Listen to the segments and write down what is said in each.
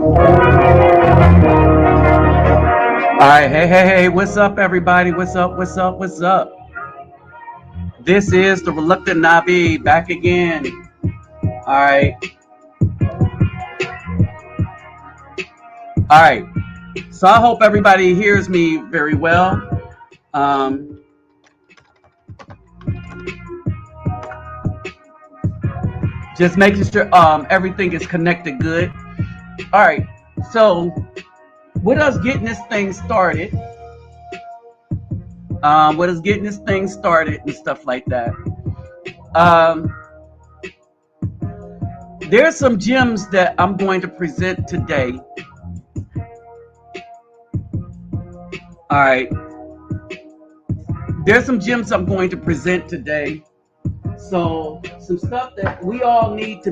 All right, hey, what's up, everybody? What's up? This is the Reluctant Nabi back again. All right. So I hope everybody hears me very well. Um, just making sure everything is connected good. All right. So with us getting this thing started, and stuff like that. Um, there's some gems that I'm going to present today. All right. There's some gems I'm going to present today. So some stuff that we all need to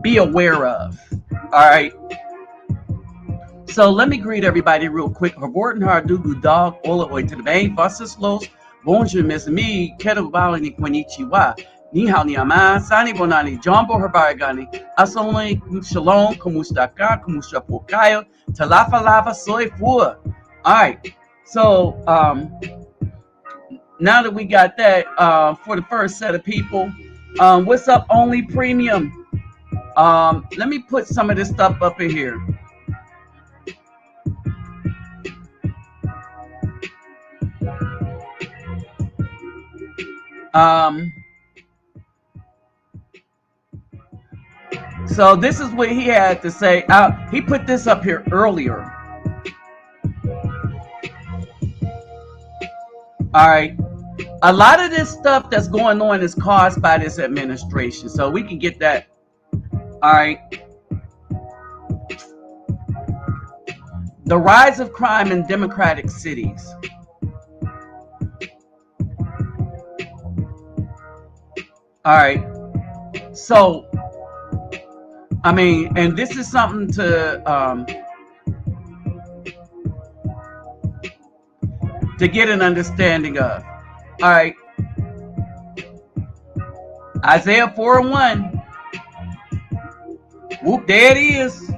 be aware of. All right. So let me greet everybody real quick. Geboorten haar dugu dog ola oi to the bang buses los. Bonjour miss me kettle balani konnichiwa. Ni hao ni ama sani bonani jumbo herbarigani. Asonli shalom kumustaka kumushapokayo talafa lava soy fua. All right. So now that we got that for the first set of people, what's up, Only Premium? Let me put some of this stuff up in here. So this is what he had to say. He put this up here earlier. All right. A lot of this stuff that's going on is caused by this administration. So we can get that. All right. The rise of crime in democratic cities. All right. So, I mean, and this is something to get an understanding of. All right. Isaiah 4:1. Whoop, there it is.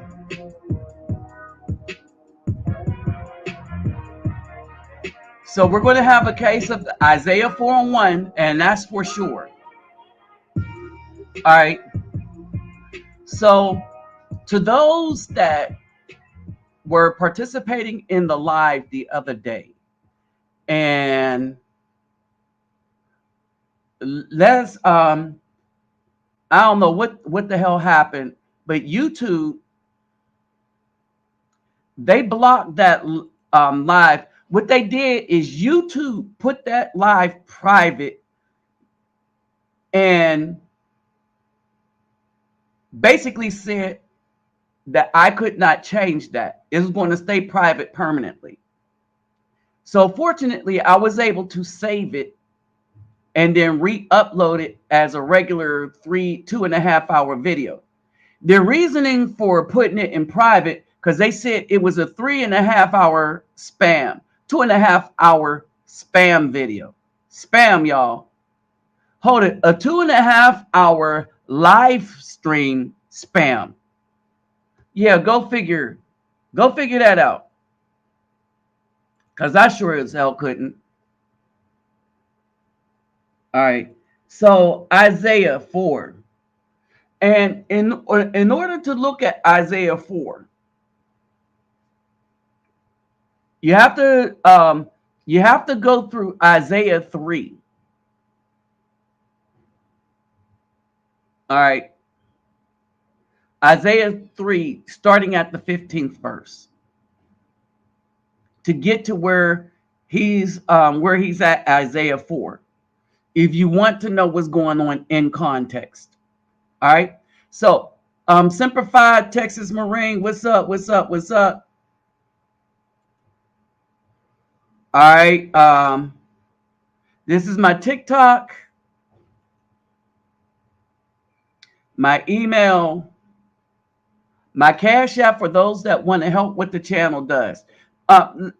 So we're going to have a case of Isaiah 4:1, and that's for sure. All right. So to those that were participating in the live the other day, and let's I don't know what the hell happened, but YouTube, they blocked that live. What they did is YouTube put that live private and basically said that I could not change that. It was going to stay private permanently. So fortunately, I was able to save it and then re-upload it as a regular 2.5 hour video. Their reasoning for putting it in private, because they said it was a 3.5 hour spam, 2.5 hour spam video. Spam, y'all. Hold it, a 2.5 hour live stream spam. Yeah, go figure that out. Because I sure as hell couldn't. All right. So Isaiah 4. And in order to look at Isaiah 4, you have to go through Isaiah 3. All right. Isaiah 3, starting at the 15th verse, to get to where he's at Isaiah 4. If you want to know what's going on in context. All right. So Simplified Texas Marine, what's up? All right. This is my TikTok, my email, my Cash App for those that want to help what the channel does.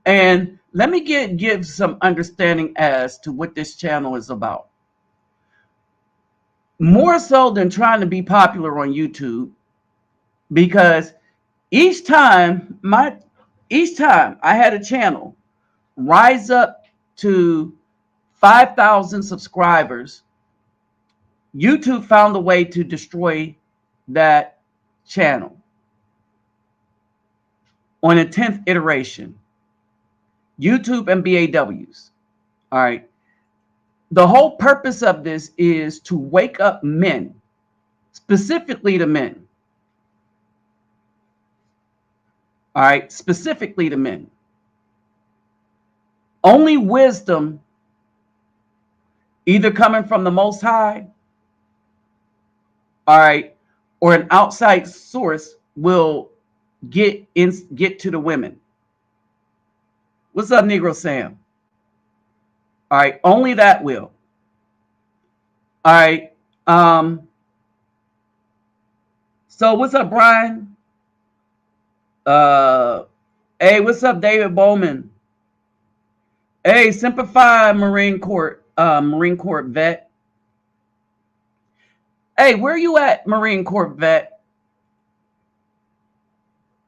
And let me give some understanding as to what this channel is about. More so than trying to be popular on YouTube, because Each time I had a channel rise up to 5,000 subscribers, YouTube found a way to destroy that channel on a 10th iteration. YouTube and BAWs. All right. The whole purpose of this is to wake up men, specifically the men. All right. Specifically the men. Only wisdom, either coming from the Most High, all right, or an outside source, will get to the women. What's up, Negro Sam? All right, only that will. All right. So what's up, Brian? Hey, what's up, David Bowman? Hey, Simplify Marine Corps vet. Hey, where you at, Marine Corps vet?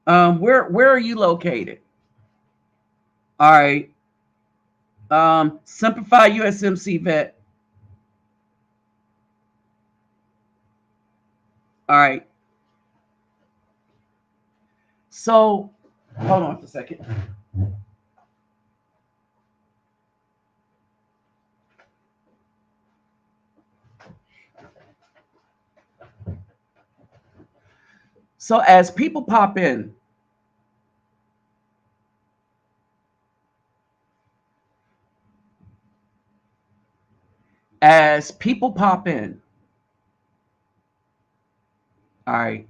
Where are you located? All right. Simplify USMC vet. All right. So, hold on for a second. So as people pop in, all right,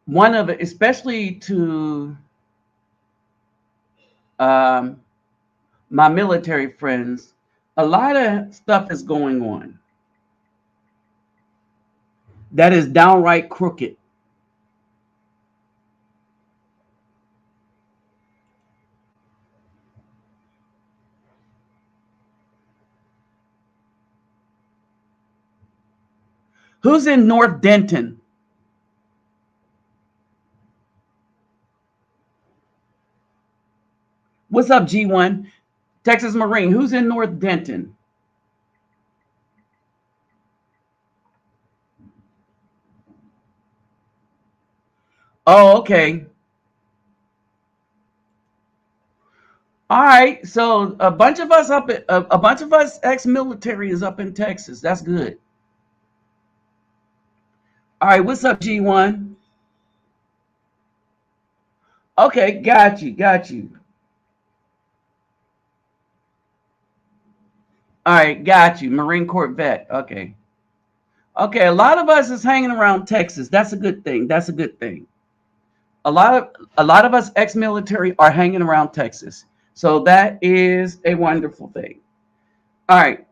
one of it, especially to my military friends, a lot of stuff is going on that is downright crooked. Who's in North Denton? What's up, G1? Texas Marine. Who's in North Denton? Oh, okay. All right. So a bunch of us ex-military is up in Texas. That's good. All right. What's up, G1? Okay, got you. All right, got you. Marine Corps vet. Okay. A lot of us is hanging around Texas. That's a good thing. A lot of us ex-military are hanging around Texas. So that is a wonderful thing. All right.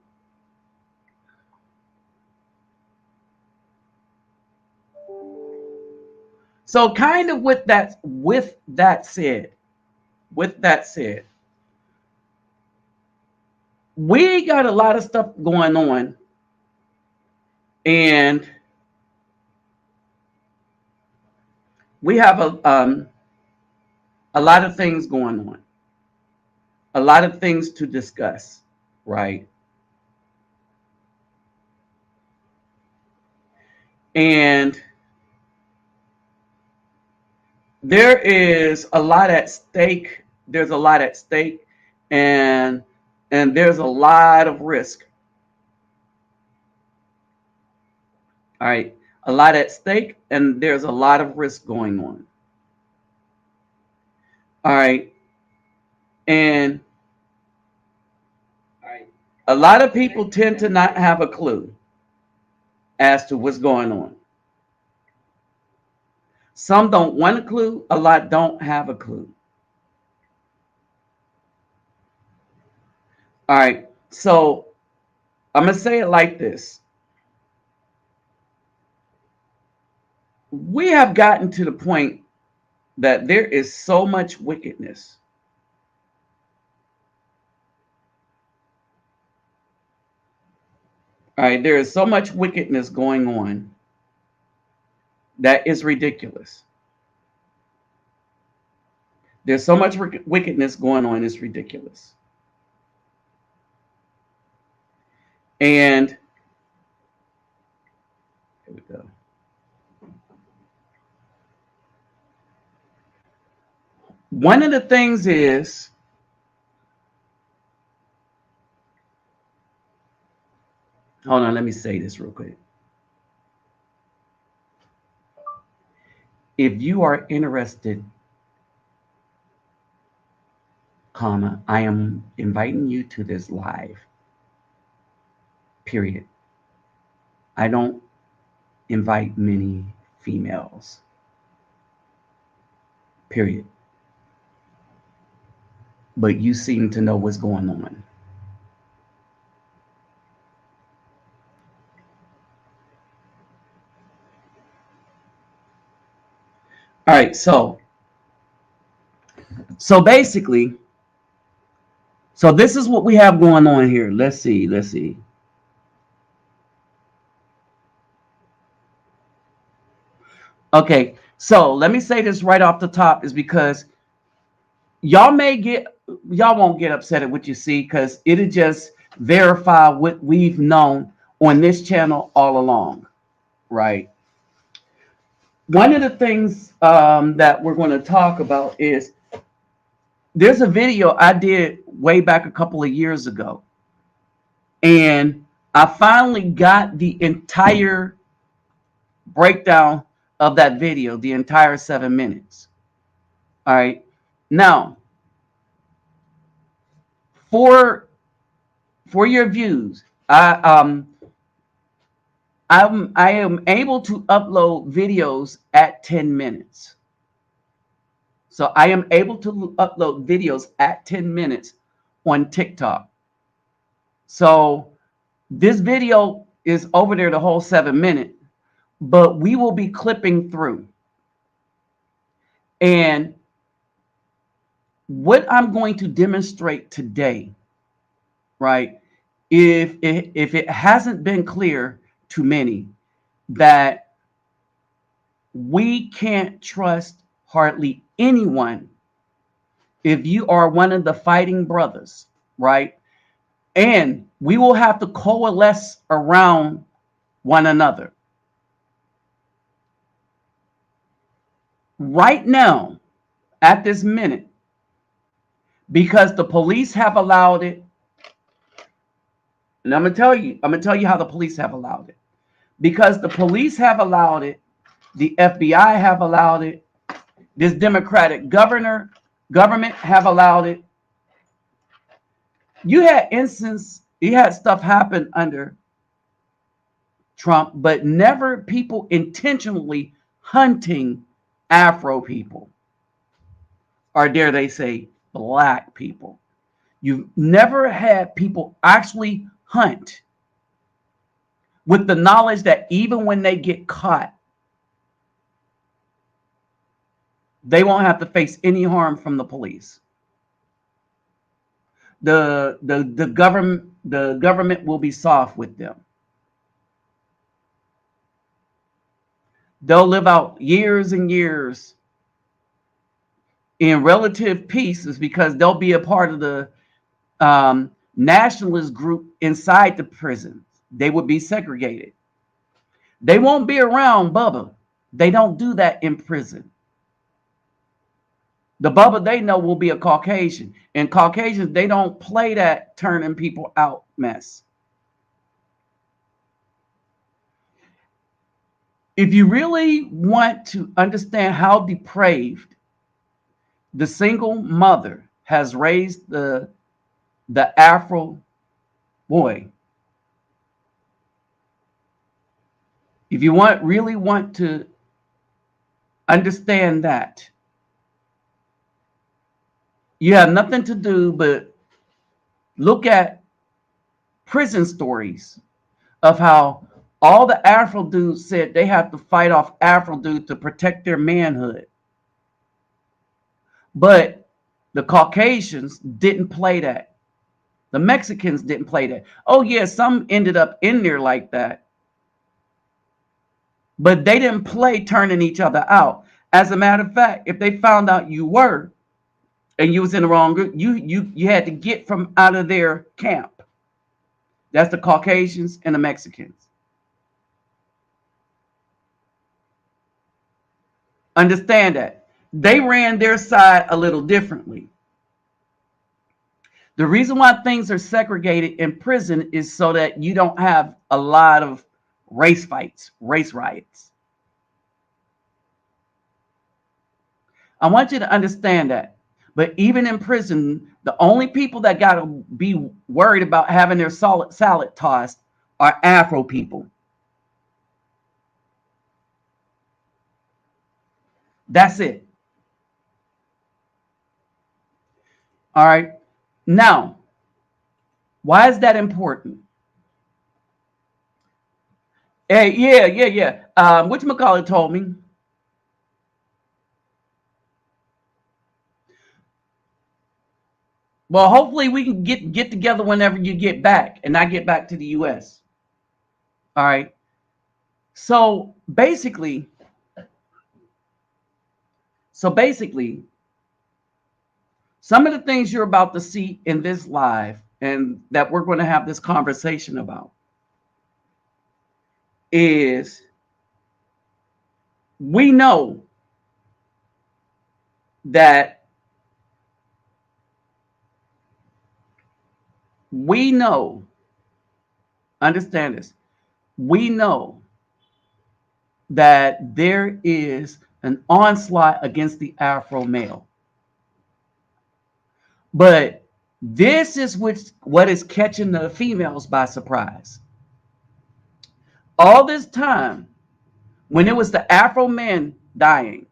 So kind of with that said, we got a lot of stuff going on, and we have a lot of things going on, a lot of things to discuss, right? And there is a lot at stake. There's a lot at stake, and there's a lot of risk. All right, a lot at stake, and there's a lot of risk going on. All right, and a lot of people tend to not have a clue as to what's going on. Some don't want a clue. A lot don't have a clue. All right, so I'm gonna say it like this. We have gotten to the point that there is so much wickedness. All right, there is so much wickedness going on That is ridiculous. There's so much wickedness going on, it's ridiculous. And here we go. One of the things is, hold on, let me say this real quick. If you are interested, I am inviting you to this live, period. I don't invite many females, period. But you seem to know what's going on. All right, so basically, so this is what we have going on here. Let's see. Okay, so let me say this right off the top, is because y'all won't get upset at what you see, because it'll just verify what we've known on this channel all along, right? One of the things that we're going to talk about is, there's a video I did way back a couple of years ago, and I finally got the entire breakdown of that video, the entire 7 minutes. All right. Now, for your views, I am able to upload videos at 10 minutes. So I am able to upload videos at 10 minutes on TikTok. So this video is over there the whole 7 minutes, but we will be clipping through. And what I'm going to demonstrate today, right, if it hasn't been clear to many, that we can't trust hardly anyone if you are one of the fighting brothers, right? And we will have to coalesce around one another. Right now, at this minute, because the police have allowed it, and I'm gonna tell you how the police have allowed it. Because the police have allowed it, the FBI have allowed it, this Democratic government have allowed it. You had stuff happen under Trump, but never people intentionally hunting Afro people, or dare they say Black people. You've never had people actually hunt with the knowledge that even when they get caught, they won't have to face any harm from the police. The government will be soft with them. They'll live out years and years in relative peace, is because they'll be a part of the nationalist group inside the prison. They would be segregated. They won't be around Bubba. They don't do that in prison. The Bubba they know will be a Caucasian. And Caucasians, they don't play that turning people out mess. If you really want to understand how depraved the single mother has raised the Afro boy, if you really want to understand that, you have nothing to do but look at prison stories of how all the Afro dudes said they have to fight off Afro dudes to protect their manhood. But the Caucasians didn't play that. The Mexicans didn't play that. Oh yeah, some ended up in there like that. But they didn't play turning each other out. As a matter of fact, if they found out you were and you was in the wrong group, you had to get from out of their camp. That's the Caucasians and the Mexicans. Understand that. They ran their side a little differently. The reason why things are segregated in prison is so that you don't have a lot of race fights, race riots. I want you to understand that. But even in prison, the only people that got to be worried about having their salad tossed are Afro people. That's it. All right. Now, why is that important? Hey, yeah. Whatchamacallit told me. Well, hopefully we can get together whenever you get back and I get back to the US. All right. So basically, some of the things you're about to see in this live and that we're going to have this conversation about is we know that understand this, we know that there is an onslaught against the Afro male. But this is what is catching the females by surprise. All this time, when it was the Afro men dying,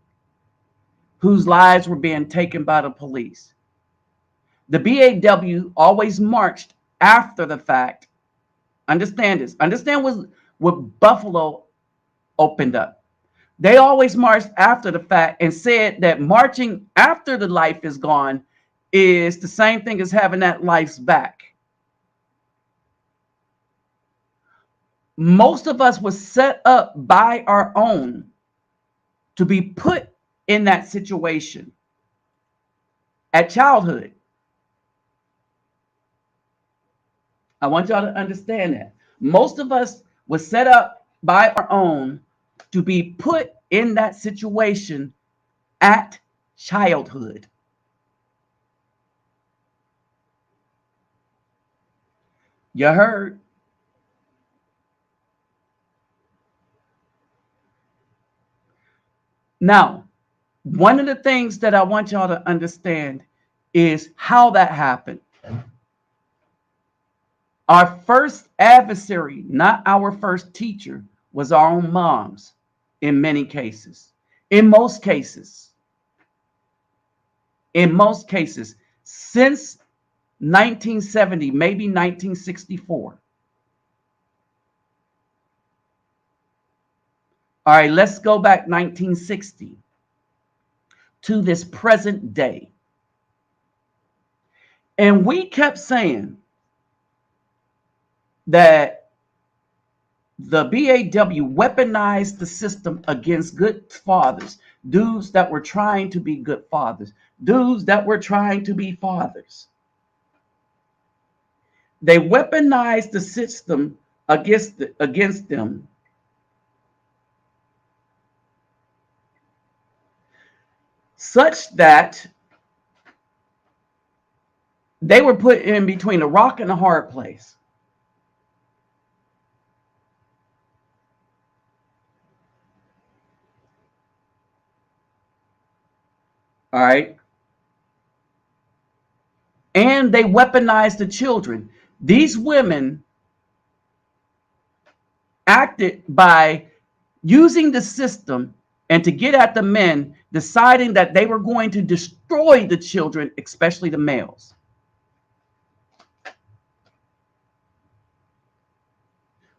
whose lives were being taken by the police, the BAW always marched after the fact. Understand this. Understand what Buffalo opened up. They always marched after the fact and said that marching after the life is gone is the same thing as having that life's back. Most of us was set up by our own to be put in that situation at childhood. I want y'all to understand that. Most of us was set up by our own to be put in that situation at childhood. You heard? Now, one of the things that I want y'all to understand is how that happened. Our first adversary, not our first teacher, was our own moms in many cases. In most cases, since 1970, maybe 1964. All right, let's go back 1960 to this present day. And we kept saying that the BAW weaponized the system against good fathers, dudes that were trying to be good fathers, dudes that were trying to be fathers. They weaponized the system against them, such that they were put in between a rock and a hard place. All right. And they weaponized the children. These women acted by using the system and to get at the men, deciding that they were going to destroy the children, especially the males.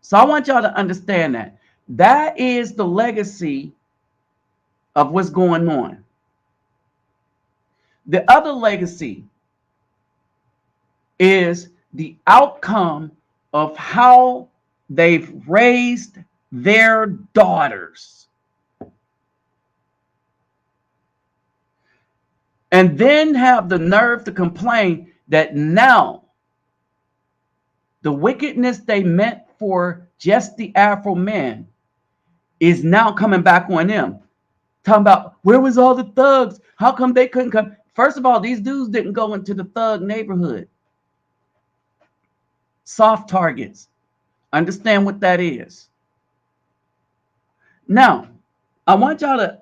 So I want y'all to understand that. That is the legacy of what's going on. The other legacy is the outcome of how they've raised their daughters. And then have the nerve to complain that now the wickedness they meant for just the Afro men is now coming back on them. Talking about, where was all the thugs? How come they couldn't come? First of all, these dudes didn't go into the thug neighborhood. Soft targets. Understand what that is. Now, I want y'all to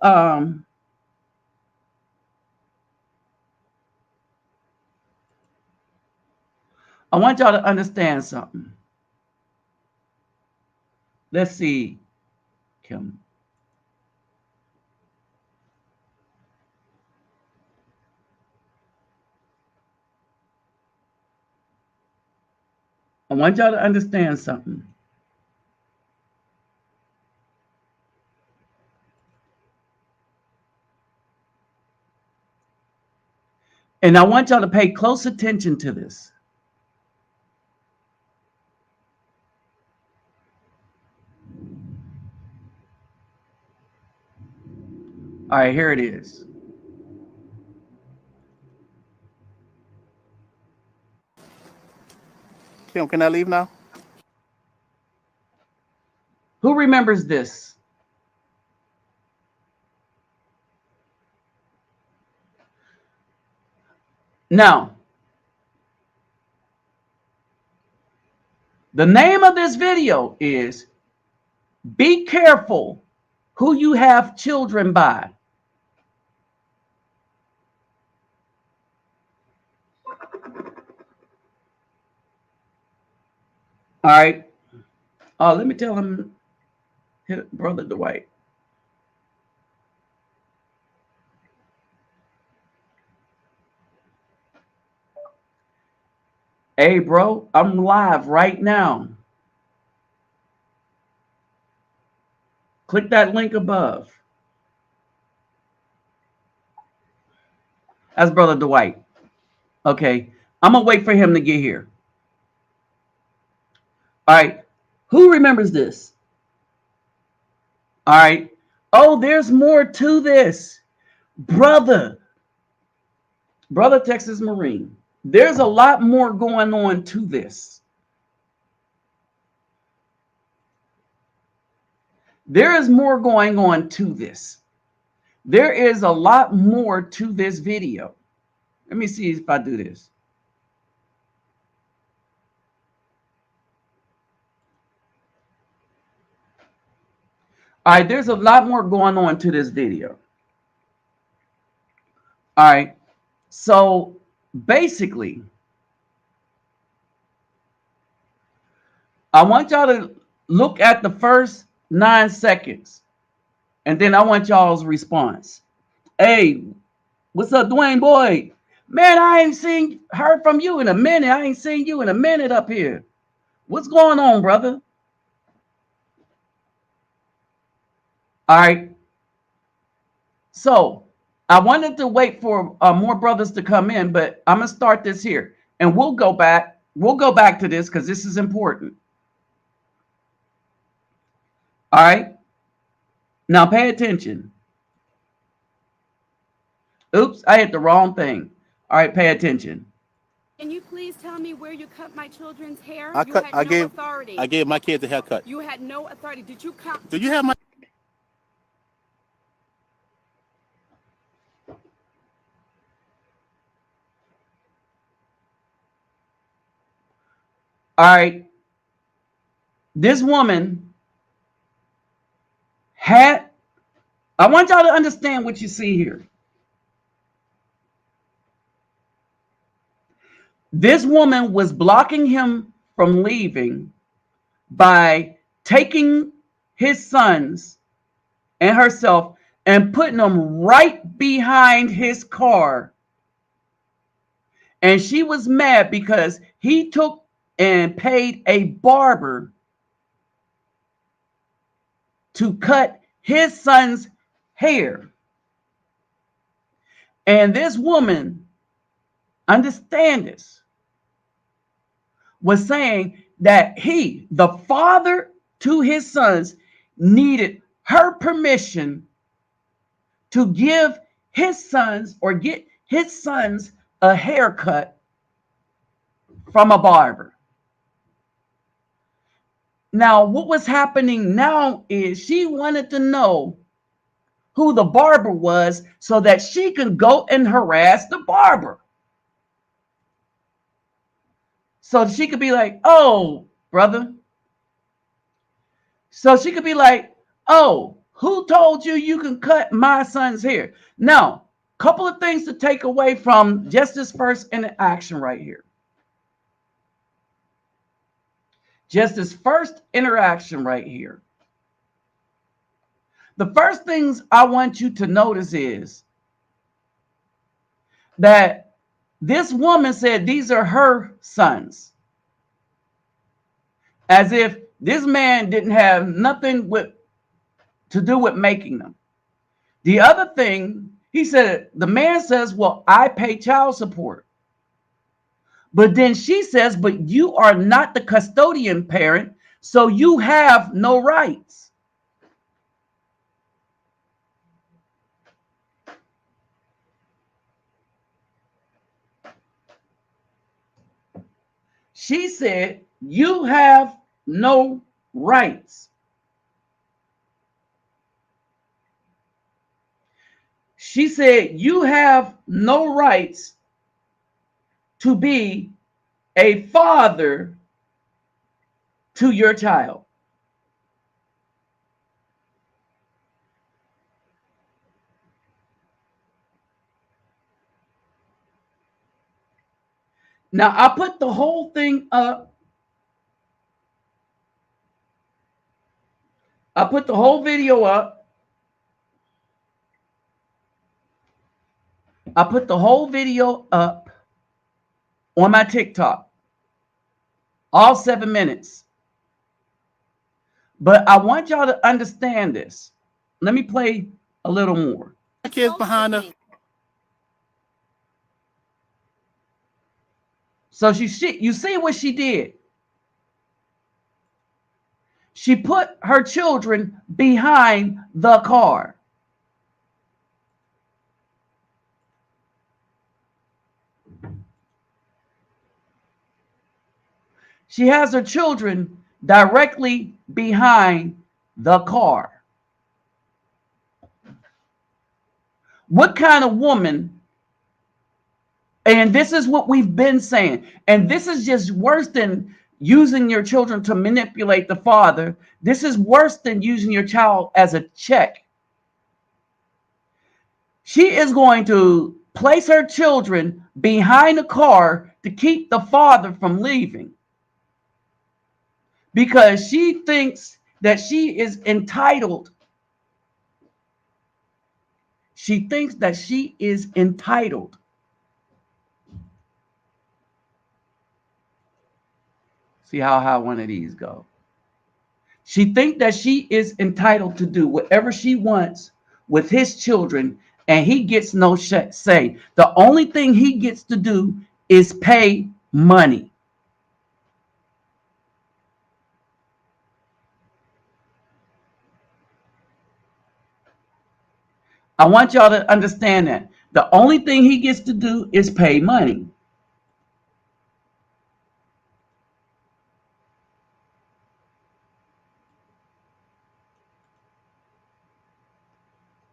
understand something. Let's see, Kim. I want y'all to understand something. And I want y'all to pay close attention to this. All right, here it is. Kim, can I leave now? Who remembers this? Now, the name of this video is Be Careful Who You Have Children By. All right. Let me tell him, Brother Dwight. Hey, bro, I'm live right now. Click that link above. That's Brother Dwight. Okay, I'm going to wait for him to get here. All right, who remembers this? All right. Oh, there's more to this. Brother Texas Marine. There's a lot more going on to this. There is more going on to this. There is a lot more to this video. Let me see if I do this. All right, there's a lot more going on to this video. All right, so basically, I want y'all to look at the first 9 seconds, and then I want y'all's response. Hey, what's up, Dwayne Boyd? Man, I ain't heard from you in a minute. I ain't seen you in a minute up here. What's going on, brother? All right. So I wanted to wait for more brothers to come in, but I'm gonna start this here, and we'll go back. We'll go back to this because this is important. All right. Now pay attention. Oops, I hit the wrong thing. All right, pay attention. Can you please tell me where you cut my children's hair? I authority. I gave my kids a haircut. You had no authority. Did you cut? Do you have my? All right. This woman had, I want y'all to understand what you see here. This woman was blocking him from leaving by taking his sons and herself and putting them right behind his car. And she was mad because he took and paid a barber to cut his son's hair. And this woman, understand this, was saying that he, the father to his sons, needed her permission to give his sons or get his sons a haircut from a barber. Now, what was happening now is she wanted to know who the barber was so that she can go and harass the barber. So she could be like, oh, brother. So she could be like, oh, who told you you can cut my son's hair? Now, couple of things to take away from just this first interaction right here. Just this first interaction right here. The first things I want you to notice is that this woman said these are her sons, as if this man didn't have nothing to do with making them. The other thing, he said, the man says, well, I pay child support. But then she says, but you are not the custodian parent, so you have no rights. She said, you have no rights. She said, you have no rights to be a father to your child. Now, I put the whole thing up. I put the whole video up. I put the whole video up on my TikTok. All 7 minutes. But I want y'all to understand this. Let me play a little more. My kids behind her. So you see what she did? She put her children behind the car. She has her children directly behind the car. What kind of woman? And this is what we've been saying. And this is just worse than using your children to manipulate the father. This is worse than using your child as a check. She is going to place her children behind the car to keep the father from leaving, because she thinks that she is entitled. She thinks that she is entitled. See how high one of these go. She thinks that she is entitled to do whatever she wants with his children, and he gets no say. The only thing he gets to do is pay money. I want y'all to understand that. The only thing he gets to do is pay money.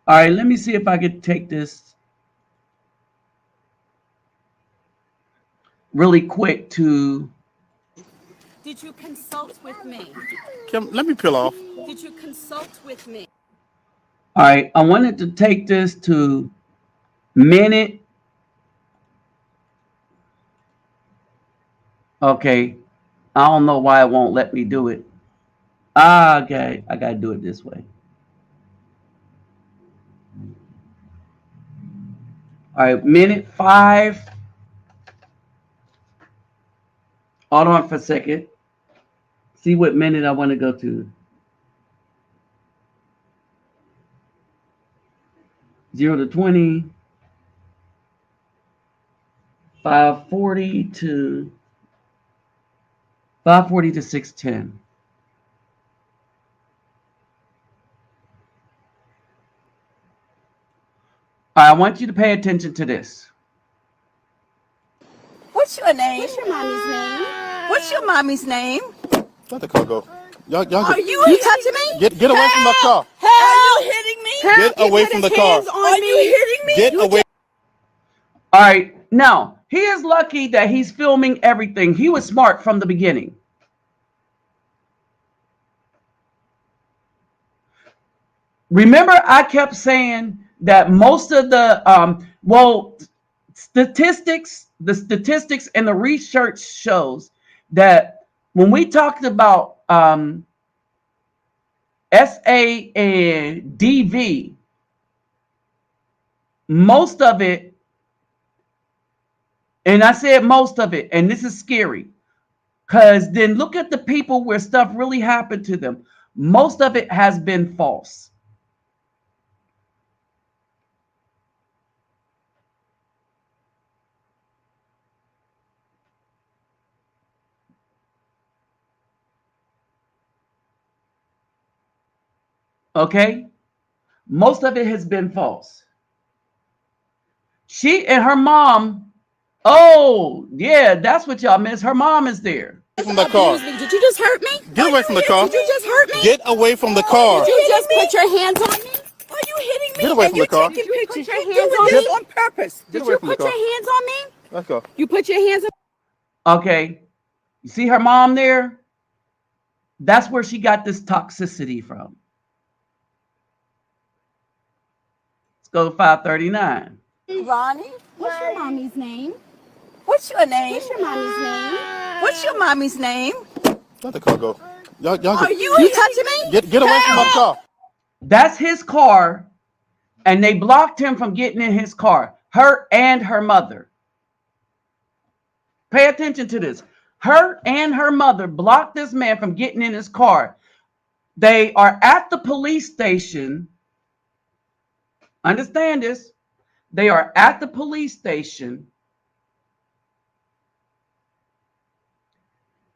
All right, let me see if I can take this really quick to... Did you consult with me? Kim, let me peel off. Did you consult with me? All right, I wanted to take this to minute. Okay, I don't know why it won't let me do it. Okay, I gotta do it this way. All right, minute 5. Hold on for a second. See what minute I want to go to. 0 to 20. 540 to 610. I want you to pay attention to this. What's your name? What's your mommy's name? What's your mommy's name? Let the car go. Y'all Are you touching me? get away from the car. Are you hitting me? Get away from the car. Are you hitting me? Get away. All right. Now, he is lucky that he's filming everything. He was smart from the beginning. Remember, I kept saying that most of the, the statistics and the research shows that when we talked about SA and DV, most of it, and I said most of it, and this is scary, because then look at the people where stuff really happened to them. Most of it has been false. Okay? Most of it has been false. She and her mom, oh, yeah, that's what y'all miss. Her mom is there. From the car. Did you just hurt me? Get away from the car. Did you just hurt me? Get away from the car. Did you just put your hands on me? Are you hitting me? Get away from the car. Did you put your hands hands on on me? me on purpose? Get Did away you from the put your car. hands on me? Let's go. You put your hands on Okay. You see her mom there? That's where she got this toxicity from. Let's go to 539. Ronnie, What's your mommy's name? what's your name? What's your mommy's name? What's your mommy's name? Let the car go. Y'all Are you touching me? get away from the car. That's his car, and they blocked him from getting in his car. Her and her mother. Pay attention to this. Her and her mother blocked this man from getting in his car. They are at the police station. Understand this. They are at the police station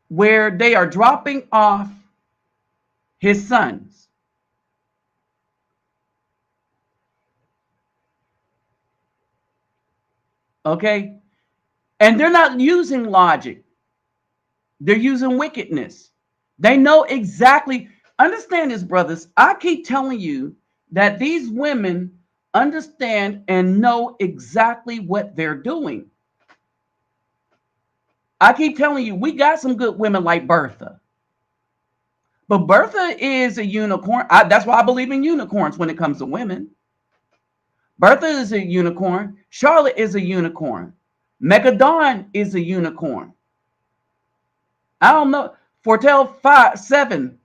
where they are dropping off his sons. Okay? And they're not using logic. They're using wickedness. They know exactly. Understand this, brothers. I keep telling you that these women understand and know exactly what they're doing. I keep telling you, we got some good women like Bertha. But Bertha is a unicorn. That's why I believe in unicorns when it comes to women. Bertha is a unicorn. Charlotte is a unicorn. Megadon is a unicorn. I don't know. Fortel 5-7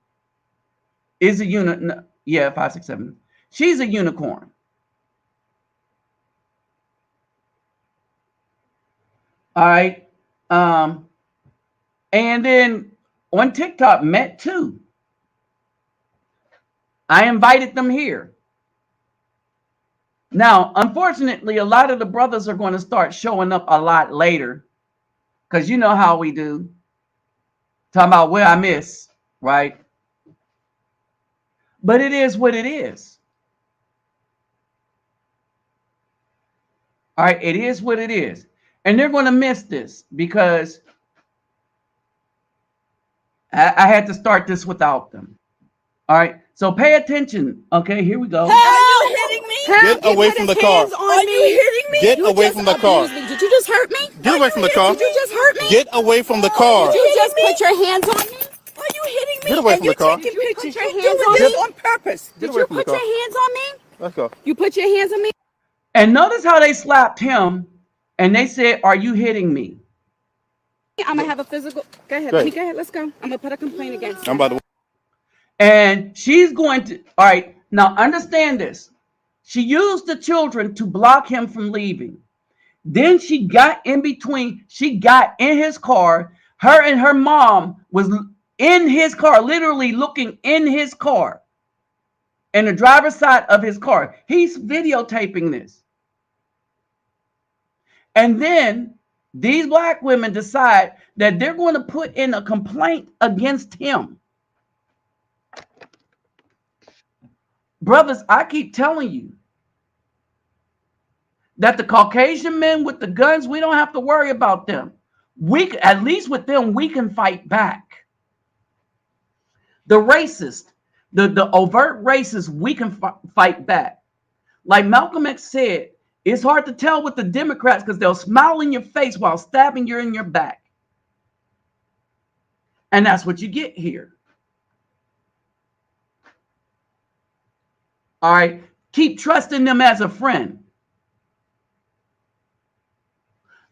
is a unicorn. Yeah, 5, 6, 7. She's a unicorn. All right. And then on TikTok, met too. I invited them here. Now, unfortunately, a lot of the brothers are going to start showing up a lot later, because you know how we do. Talking about where I miss, right? But it is what it is. All right, it is what it is. And they're going to miss this because I had to start this without them. All right, so pay attention. Okay, here we go. Are you hitting me? Get away from the car. Are you hitting me? Get away from the car. Did you just hurt me? Get away from the car. Did you just hurt me? Get away from the car. Did you just put your hands on me? Are you hitting me? Get away from the car. Did you put your hands You're on doing me on purpose? Get Did away you from the put your car. hands on me? Let's go. You put your hands on me? And notice how they slapped him and they said, "Are you hitting me?" I'm going to have a physical. Go ahead. Go Let me ahead. go ahead. Let's go. I'm going to put a complaint against you. I'm about to. And she's going to, all right, now understand this. She used the children to block him from leaving. Then she got in between, she got in his car. Her and her mom was in his car, literally looking in his car, in the driver's side of his car. He's videotaping this. And then these black women decide that they're going to put in a complaint against him. Brothers, I keep telling you, that the Caucasian men with the guns, we don't have to worry about them. At least with them, we can fight back. The racist, the overt racists, we can fight back. Like Malcolm X said, it's hard to tell with the Democrats because they'll smile in your face while stabbing you in your back. And that's what you get here. All right. Keep trusting them as a friend.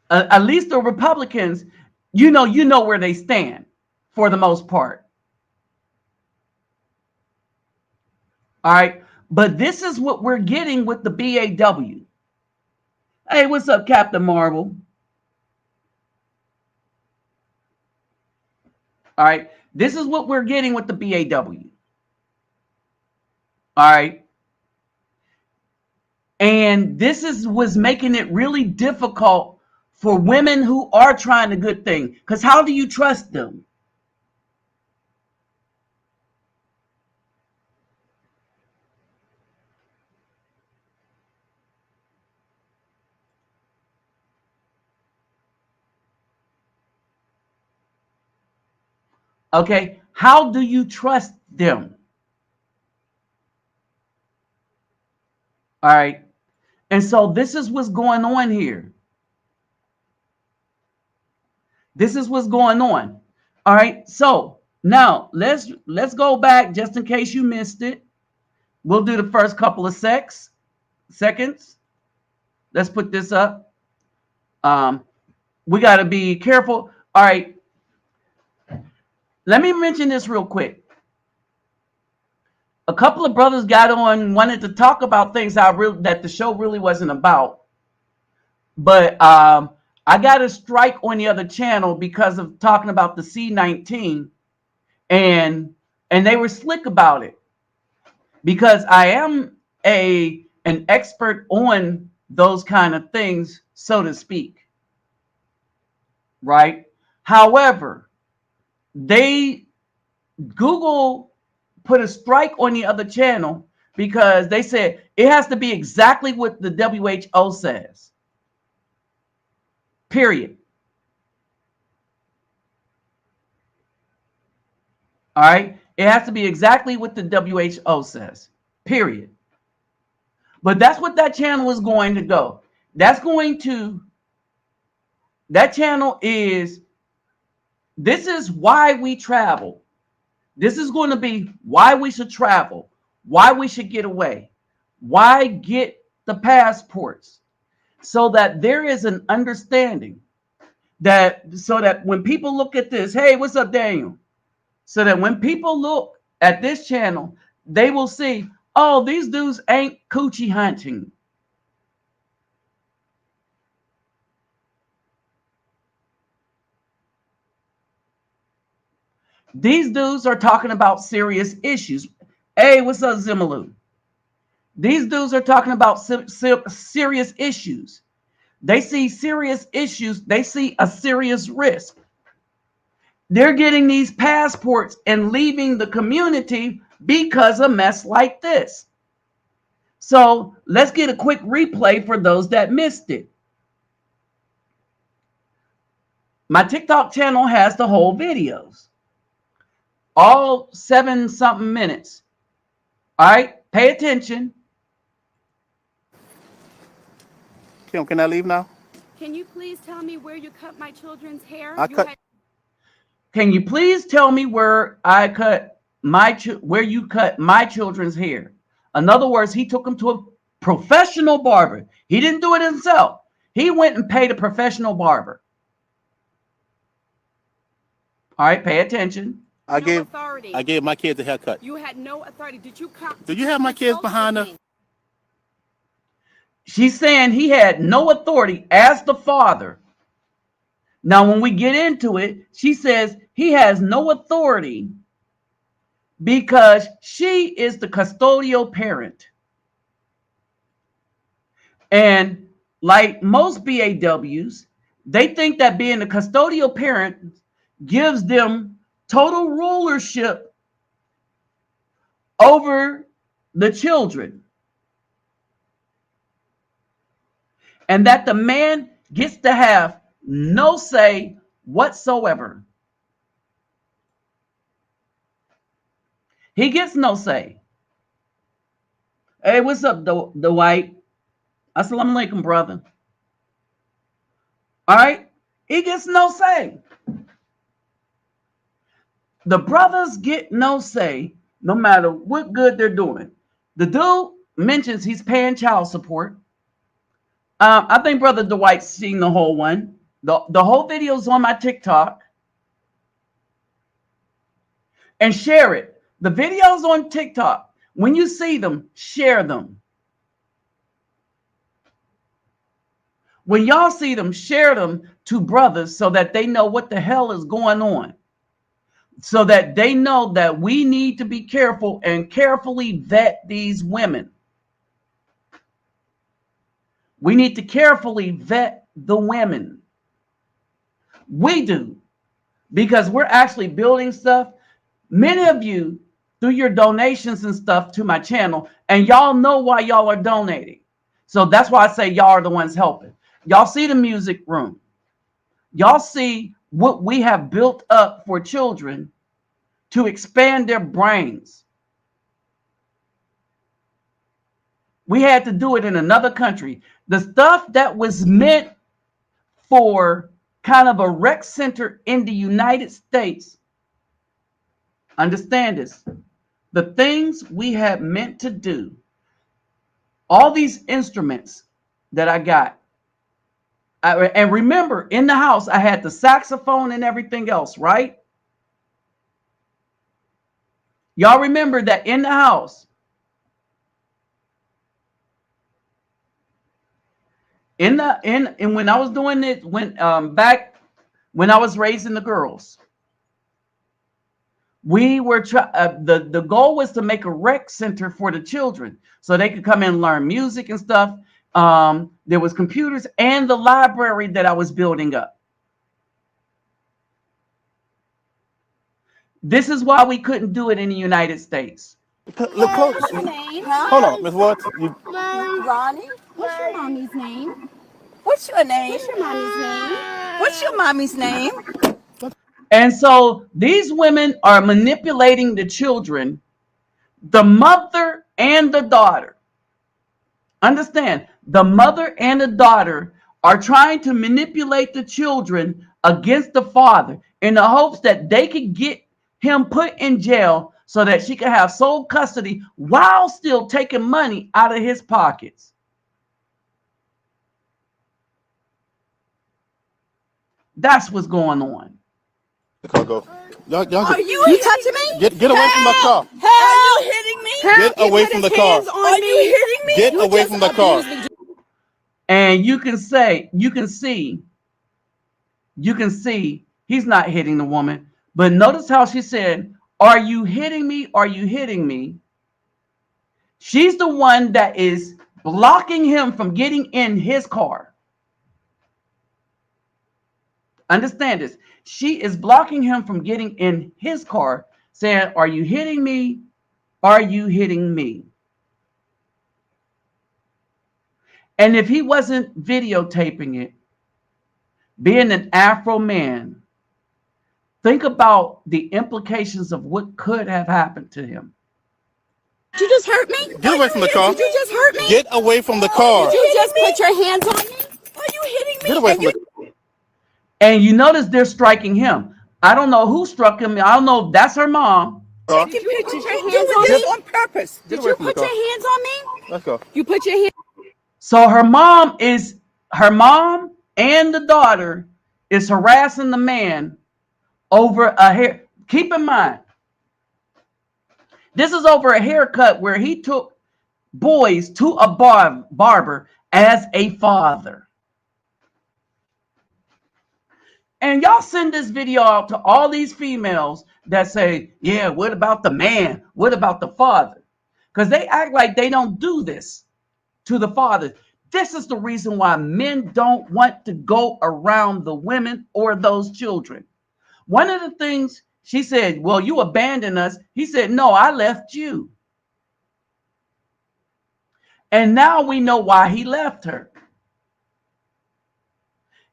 At least the Republicans, you know where they stand for the most part. All right. But this is what we're getting with the BAW. Hey, what's up, Captain Marvel? All right. This is what we're getting with the BAW. All right. And this was making it really difficult for women who are trying a good thing. Because how do you trust them? Okay, how do you trust them? All right. And so this is what's going on here. This is what's going on. All right. So now let's go back just in case you missed it. We'll do the first couple of seconds. Let's put this up. We got to be careful. All right. Let me mention this real quick. A couple of brothers got on, wanted to talk about things that the show really wasn't about. But I got a strike on the other channel because of talking about the C-19. And they were slick about it. Because I am an expert on those kind of things, so to speak. Right? However, Google put a strike on the other channel because they said it has to be exactly what the WHO says. Period. All right. It has to be exactly what the WHO says. Period. But that's what that channel is going to go. That channel is, this is why we travel. This is going to be why we should travel, why we should get away, why get the passports, so that there is an understanding so that when people look at this, hey, what's up, Daniel? So that when people look at this channel, they will see, oh, these dudes ain't coochie hunting. These dudes are talking about serious issues. Hey, what's up, Zimalu? These dudes are talking about serious issues. They see serious issues. They see a serious risk. They're getting these passports and leaving the community because of mess like this. So let's get a quick replay for those that missed it. My TikTok channel has the whole videos. All 7-something minutes. All right, pay attention. Kim, can I leave now? Can you please tell me where you cut my children's hair? Can you please tell me where you cut my children's hair? In other words, he took them to a professional barber. He didn't do it himself. He went and paid a professional barber. All right, pay attention. I gave my kids a haircut. You had no authority. Did you come? Do you have my kids behind her? She's saying he had no authority as the father. Now, when we get into it, she says he has no authority because she is the custodial parent. And like most BAWs, they think that being the custodial parent gives them total rulership over the children. and that the man gets to have no say whatsoever. He gets no say. Hey, what's up, Dwight? Assalamu alaikum, brother. All right? He gets no say. The brothers get no say, no matter what good they're doing. The dude mentions he's paying child support. I think Brother Dwight's seen the whole one. The whole video's on my TikTok. And share it. The videos on TikTok, when you see them, share them. When y'all see them, share them to brothers so that they know what the hell is going on. So that they know that we need to be careful and carefully vet these women. We need to carefully vet the women. We do. Because we're actually building stuff. Many of you, through your donations and stuff to my channel, and y'all know why y'all are donating. So that's why I say y'all are the ones helping. Y'all see the music room. Y'all see what we have built up for children to expand their brains. We had to do it in another country. The stuff that was meant for kind of a rec center in the United States, understand this, the things we had meant to do, all these instruments that I got, and remember, in the house, I had the saxophone and everything else, right? Y'all remember that in the house. And when I was doing it, back when I was raising the girls, we were the goal was to make a rec center for the children so they could come in and learn music and stuff. There was computers and the library that I was building up. This is why we couldn't do it in the United States. Look close. What's your name? Hold on, Miss Watts. Ronnie? What's your mommy's name? What's your name? What's your mommy's name? What's your mommy's name? And so these women are manipulating the children, the mother and the daughter. Understand, the mother and the daughter are trying to manipulate the children against the father in the hopes that they could get him put in jail so that she can have sole custody while still taking money out of his pockets. That's what's going on. Go. Y'all Are you touching me? Get away from the car. Are you hitting me? Get away from the car. Are you hitting me? Get away from the car. And you can see he's not hitting the woman. But notice how she said, "Are you hitting me? Are you hitting me?" She's the one that is blocking him from getting in his car. Understand this. She is blocking him from getting in his car, saying, "Are you hitting me? Are you hitting me?" And if he wasn't videotaping it, being an Afro man, think about the implications of what could have happened to him. Did you just hurt me? Get away from the car. Did you just hurt me? Get away from the car. Did you just put your hands on me? Are you hitting me? Get away from the car. And you notice they're striking him. I don't know who struck him. I don't know if that's her mom. Did you put your hands on me on purpose? Get Did away you from the put your car. hands on me? Let's go. You put your hands. So her mom and the daughter is harassing the man over a hair. Keep in mind, this is over a haircut where he took boys to a barber as a father. And y'all send this video out to all these females that say, "Yeah, what about the man? What about the father?" Because they act like they don't do this to the father. This is the reason why men don't want to go around the women or those children. One of the things she said, "Well, you abandoned us." He said, "No, I left you." And now we know why he left her.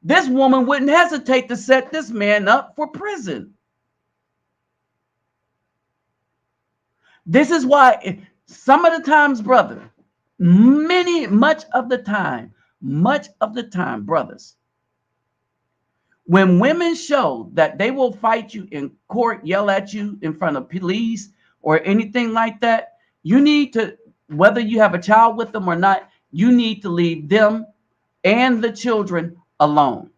this woman wouldn't hesitate to set this man up for prison. This is why some of the times, brother, much of the time, brothers, when women show that they will fight you in court, yell at you in front of police or anything like that, you need to, whether you have a child with them or not, you need to leave them and the children alone.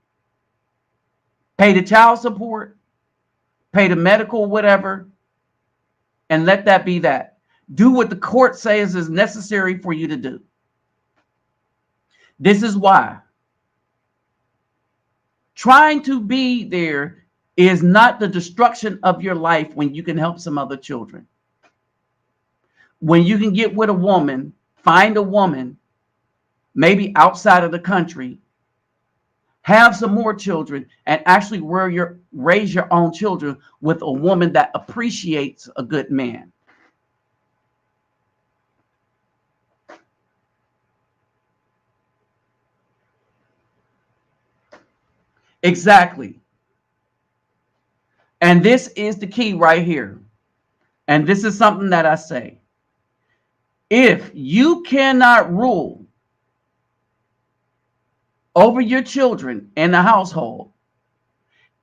Pay the child support, pay the medical, whatever, and let that be that. Do what the court says is necessary for you to do. This is why trying to be there is not the destruction of your life when you can help some other children. When you can get with a woman, find a woman, maybe outside of the country, have some more children, and actually raise your own children with a woman that appreciates a good man. Exactly. And this is the key right here. And this is something that I say. If you cannot rule over your children in the household,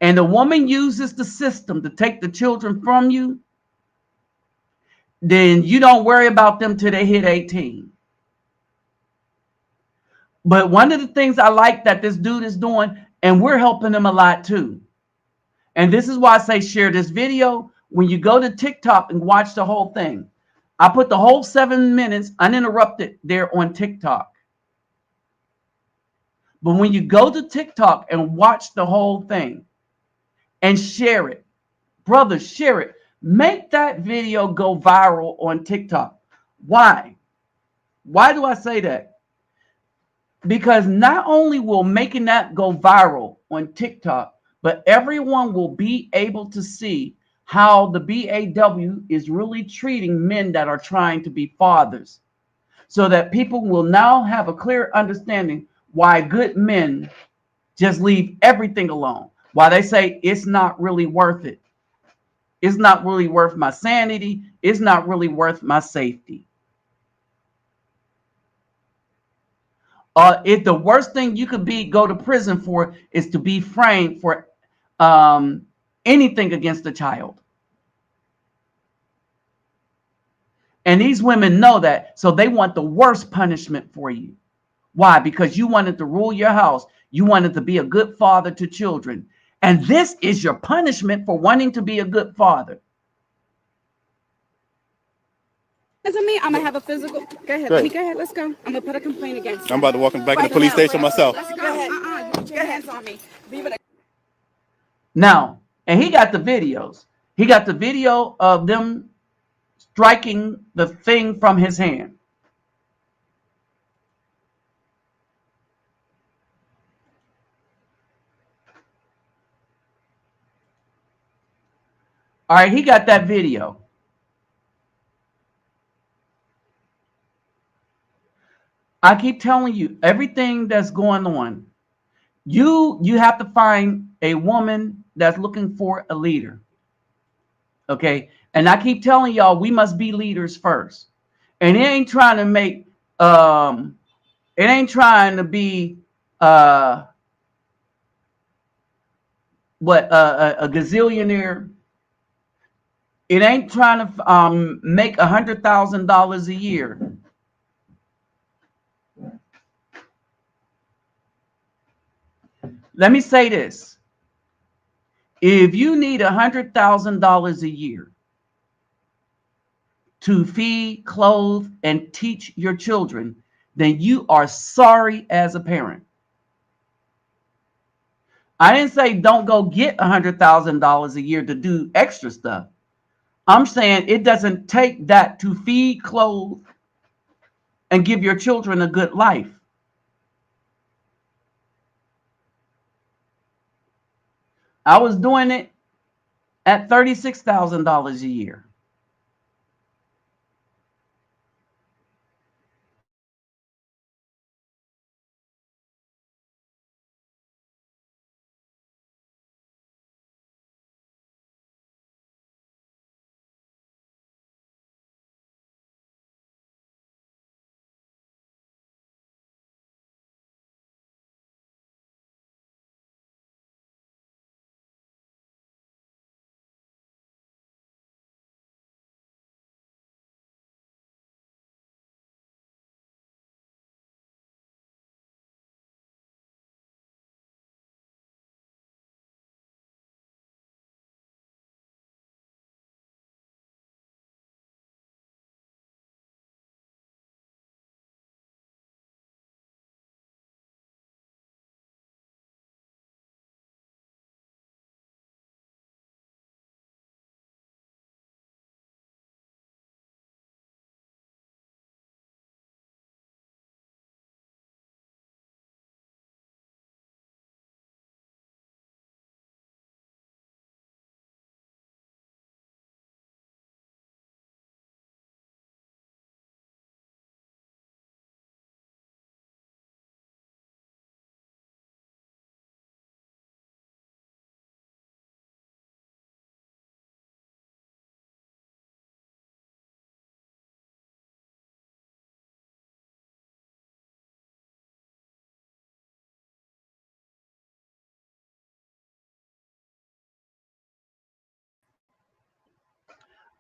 and the woman uses the system to take the children from you, then you don't worry about them till they hit 18. But one of the things I like that this dude is doing, and we're helping him a lot too. And this is why I say share this video. When you go to TikTok and watch the whole thing, I put the whole 7 minutes uninterrupted there on TikTok. But when you go to TikTok and watch the whole thing and share it, brothers, share it. Make that video go viral on TikTok. Why? Why do I say that? Because not only will making that go viral on TikTok, but everyone will be able to see how the BAW is really treating men that are trying to be fathers, so that people will now have a clear understanding why good men just leave everything alone. Why they say it's not really worth it. It's not really worth my sanity. It's not really worth my safety. If the worst thing you could go to prison for is to be framed for anything against a child. And these women know that, so they want the worst punishment for you. Why? Because you wanted to rule your house. You wanted to be a good father to children. And this is your punishment for wanting to be a good father. Doesn't mean I'm gonna have a physical. Go ahead. Great. Let me go ahead. Let's go. I'm gonna put a complaint against you. I'm about to walk back in the police station myself. Let's go ahead. You put your hands on me. Leave it. Now, and he got the videos. He got the video of them striking the thing from his hand. All right, he got that video. I keep telling you, everything that's going on, you have to find a woman that's looking for a leader. Okay? And I keep telling y'all, we must be leaders first. And it ain't trying to make it ain't trying to be a gazillionaire. It ain't trying to make $100,000 a year. Let me say this. If you need $100,000 a year to feed, clothe, and teach your children, then you are sorry as a parent. I didn't say don't go get $100,000 a year to do extra stuff. I'm saying it doesn't take that to feed, clothe, and give your children a good life. I was doing it at $36,000 a year.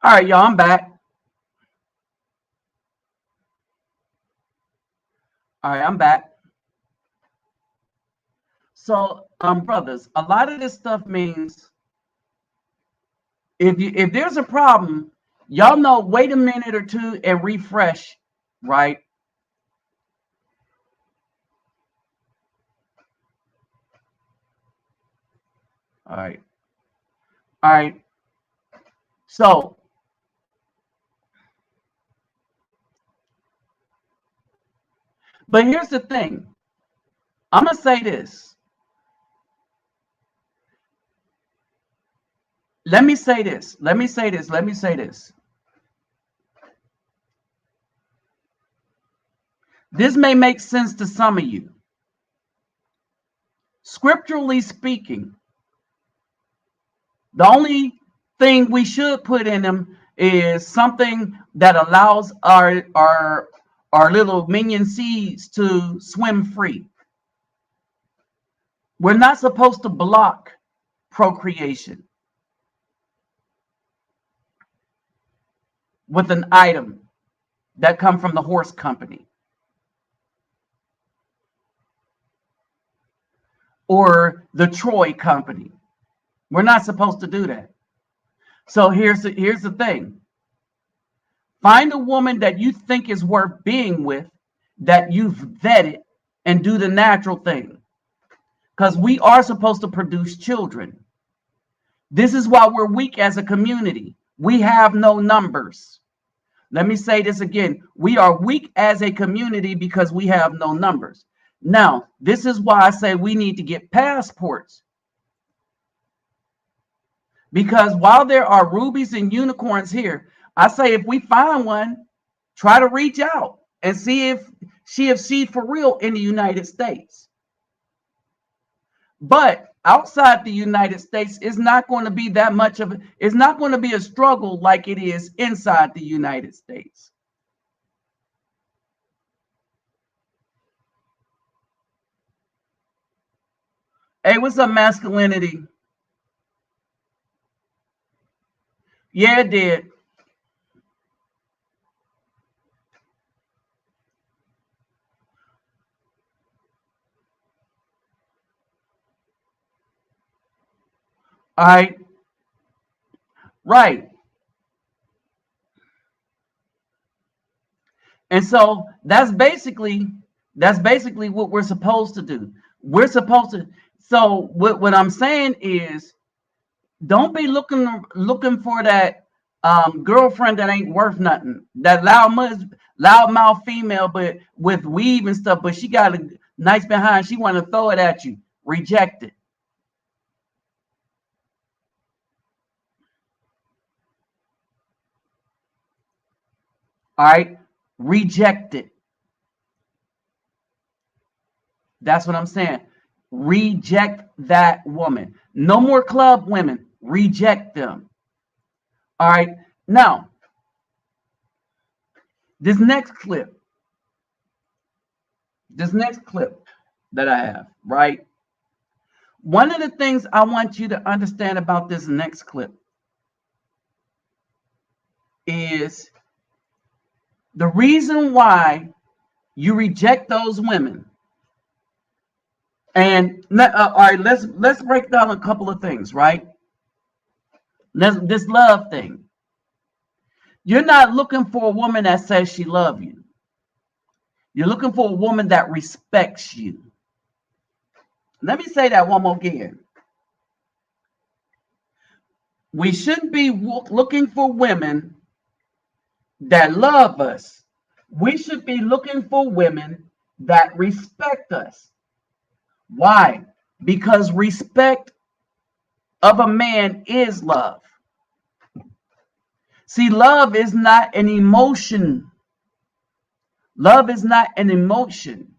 All right, y'all, I'm back. All right, I'm back. So, brothers, a lot of this stuff means if there's a problem, y'all know, wait a minute or two and refresh, right? All right. All right. So, but here's the thing. I'm going to say this. Let me say this. Let me say this. Let me say this. This may make sense to some of you. Scripturally speaking, the only thing we should put in them is something that allows our little minion seeds to swim free. We're not supposed to block procreation with an item that come from the horse company or the Troy company. We're not supposed to do that. So here's the thing. Find a woman that you think is worth being with, that you've vetted, and do the natural thing. Because we are supposed to produce children. This is why we're weak as a community. We have no numbers. Let me say this again. We are weak as a community because we have no numbers. Now, this is why I say we need to get passports. Because while there are rubies and unicorns here, I say if we find one, try to reach out and see if she's for real in the United States. But outside the United States, it's not going to be that much of it's not going to be a struggle like it is inside the United States. Hey, what's up, masculinity? Yeah, it did. All right. Right. And so that's basically what we're supposed to do. We're supposed to. So what I'm saying is, don't be looking for that girlfriend that ain't worth nothing. That loudmouth female, but with weave and stuff, but she got a nice behind. She want to throw it at you. Reject it. All right, reject it. That's what I'm saying. Reject that woman. No more club women. Reject them. All right. Now, this next clip that I have, right? One of the things I want you to understand about this next clip is the reason why you reject those women. And all right, let's break down a couple of things, right? This love thing. You're not looking for a woman that says she loves you. You're looking for a woman that respects you. Let me say that one more again. We shouldn't be looking for women that love us. We should be looking for women that respect us. Why? Because respect of a man is love. See, love is not an emotion. Love is not an emotion.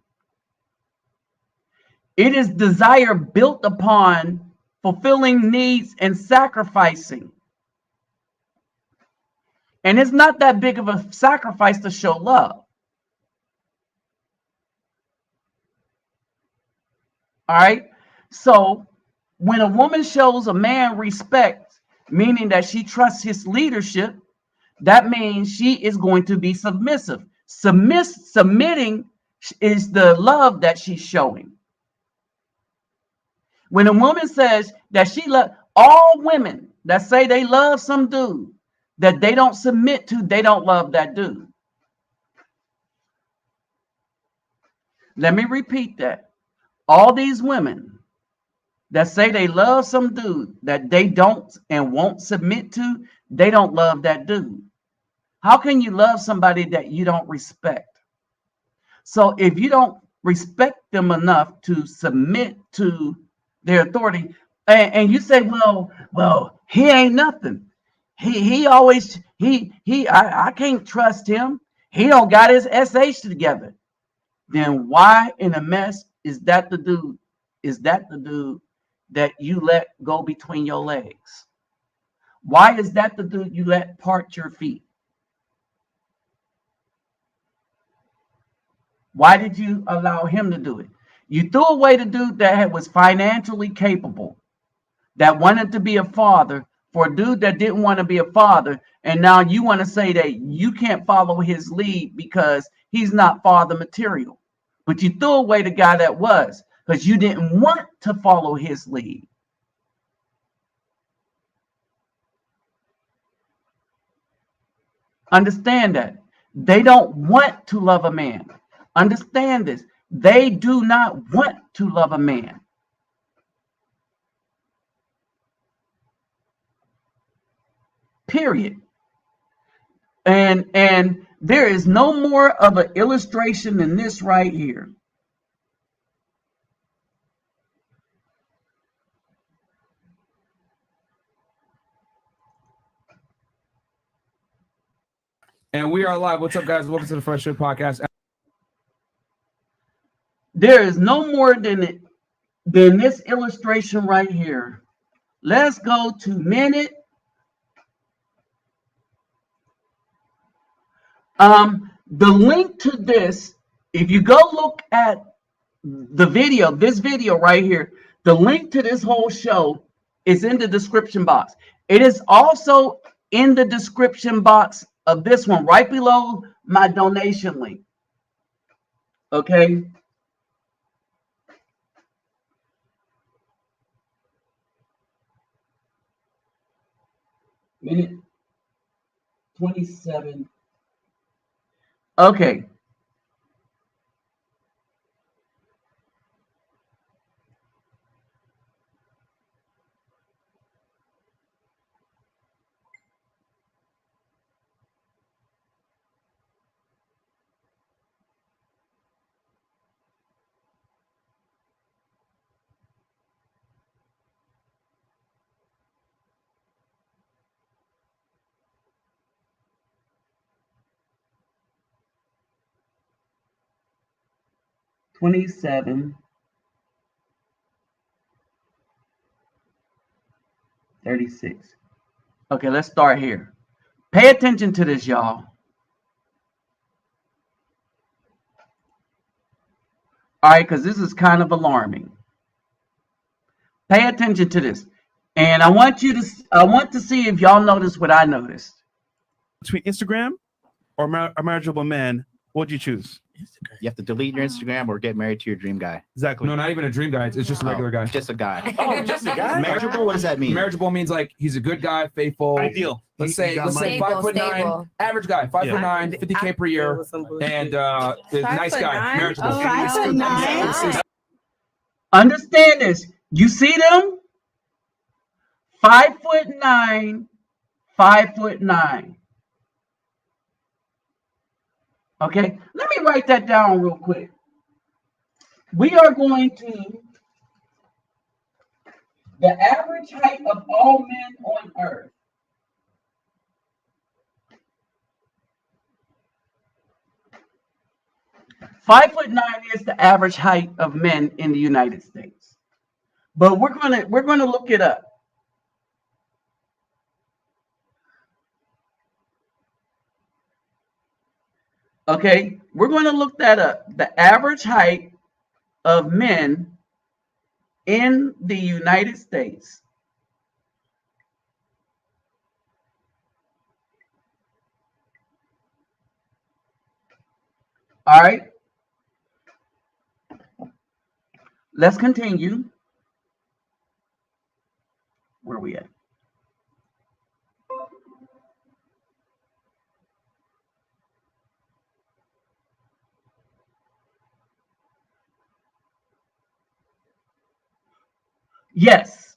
It is desire built upon fulfilling needs and sacrificing. And it's not that big of a sacrifice to show love. All right. So when a woman shows a man respect, meaning that she trusts his leadership, that means she is going to be submissive. Submitting is the love that she's showing. When a woman says that she love, all women that say they love some dude that they don't submit to, they don't love that dude. Let me repeat that. All these women that say they love some dude that they don't and won't submit to, they don't love that dude. How can you love somebody that you don't respect? So if you don't respect them enough to submit to their authority, and you say, well, he ain't nothing. I can't trust him. He don't got his SH together. Then why in a mess is that the dude? Is that the dude that you let go between your legs? Why is that the dude you let part your feet? Why did you allow him to do it? You threw away the dude that was financially capable, that wanted to be a father, for a dude that didn't want to be a father, and now you want to say that you can't follow his lead because he's not father material. But you threw away the guy that was, because you didn't want to follow his lead. Understand that. They don't want to love a man. Understand this. They do not want to love a man. Period. And there is no more of an illustration than this right here. And we are live. What's up, guys? Welcome to the Fresh Shit Podcast. There is no more than this illustration right here. Let's go to minute. The link to this, if you go look at the video, this video right here, the link to this whole show is in the description box. It is also in the description box of this one, right below my donation link. Okay. Minute 27. Okay. $27.36. Okay, let's start here. Pay attention to this, y'all. All right, because this is kind of alarming. Pay attention to this. And I want to see if y'all notice what I noticed. Between Instagram or a marriageable man, what would you choose? You have to delete your Instagram or get married to your dream guy. Exactly. No, not even a dream guy. It's just a regular guy. Just a guy. Oh, just a guy? Marriageable? What does that mean? Marriageable means like he's a good guy, faithful. Ideal. Let's say Stable, 5'9", average guy, 5'9", 50K per year, and nice guy, marriageable. 5'9". Understand this. You see them? 5'9", 5'9". Okay, let me write that down real quick. We are going to the average height of all men on earth. "5'9" is the average height of men in the United States. But we're gonna look it up. Okay, we're going to look that up. The average height of men in the United States All right. Let's continue. Where are we at? Yes.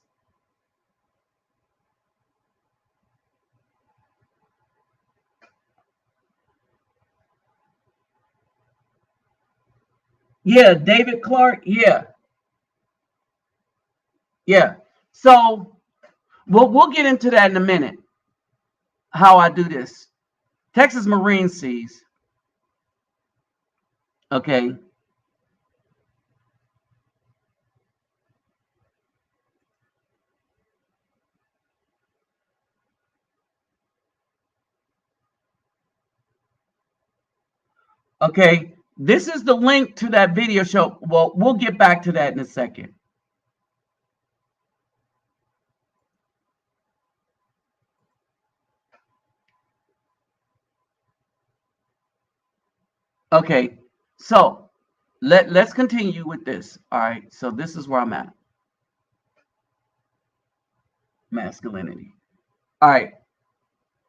Yeah, David Clark. Yeah. Yeah. So we'll get into that in a minute. How I do this. Texas Marine seas. Okay. Okay. This is the link to that video show. Well, we'll get back to that in a second. Okay. So let's continue with this. All right. So this is where I'm at. Masculinity. All right.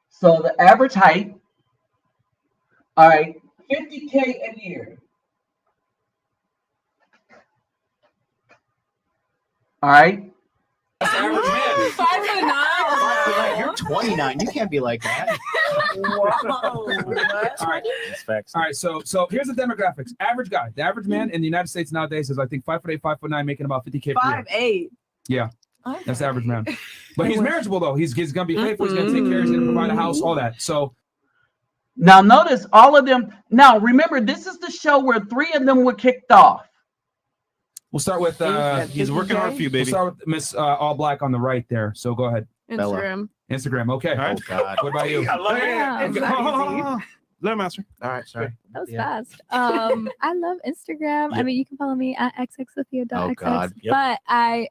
So the average height. All right. 50K a year. All right. That's the average man. 5'9". You're 29. You can't be like that. All right. That's facts. All right. So here's the demographics. Average guy. The average man in the United States nowadays is, I think, 5'8", 5'9", making about 50K per year. 5'8". Yeah. That's the average man. But he's marriageable though. He's gonna be faithful. He's gonna take care. He's gonna provide a house. All that. So now notice all of them. Now remember, this is the show where 3 of them were kicked off. we'll start with. He's working hard for you, We'll baby. start with Miss All Black on the right there. So go ahead. Instagram. Instagram. Okay. All right. Oh God. What about you? I love it. Yeah, Okay. that's Let him answer. All right. Sorry. That was Yeah. fast. I love Instagram. I Yep. mean, you can follow me at xxsophia.xx. Oh, God. Yep. But I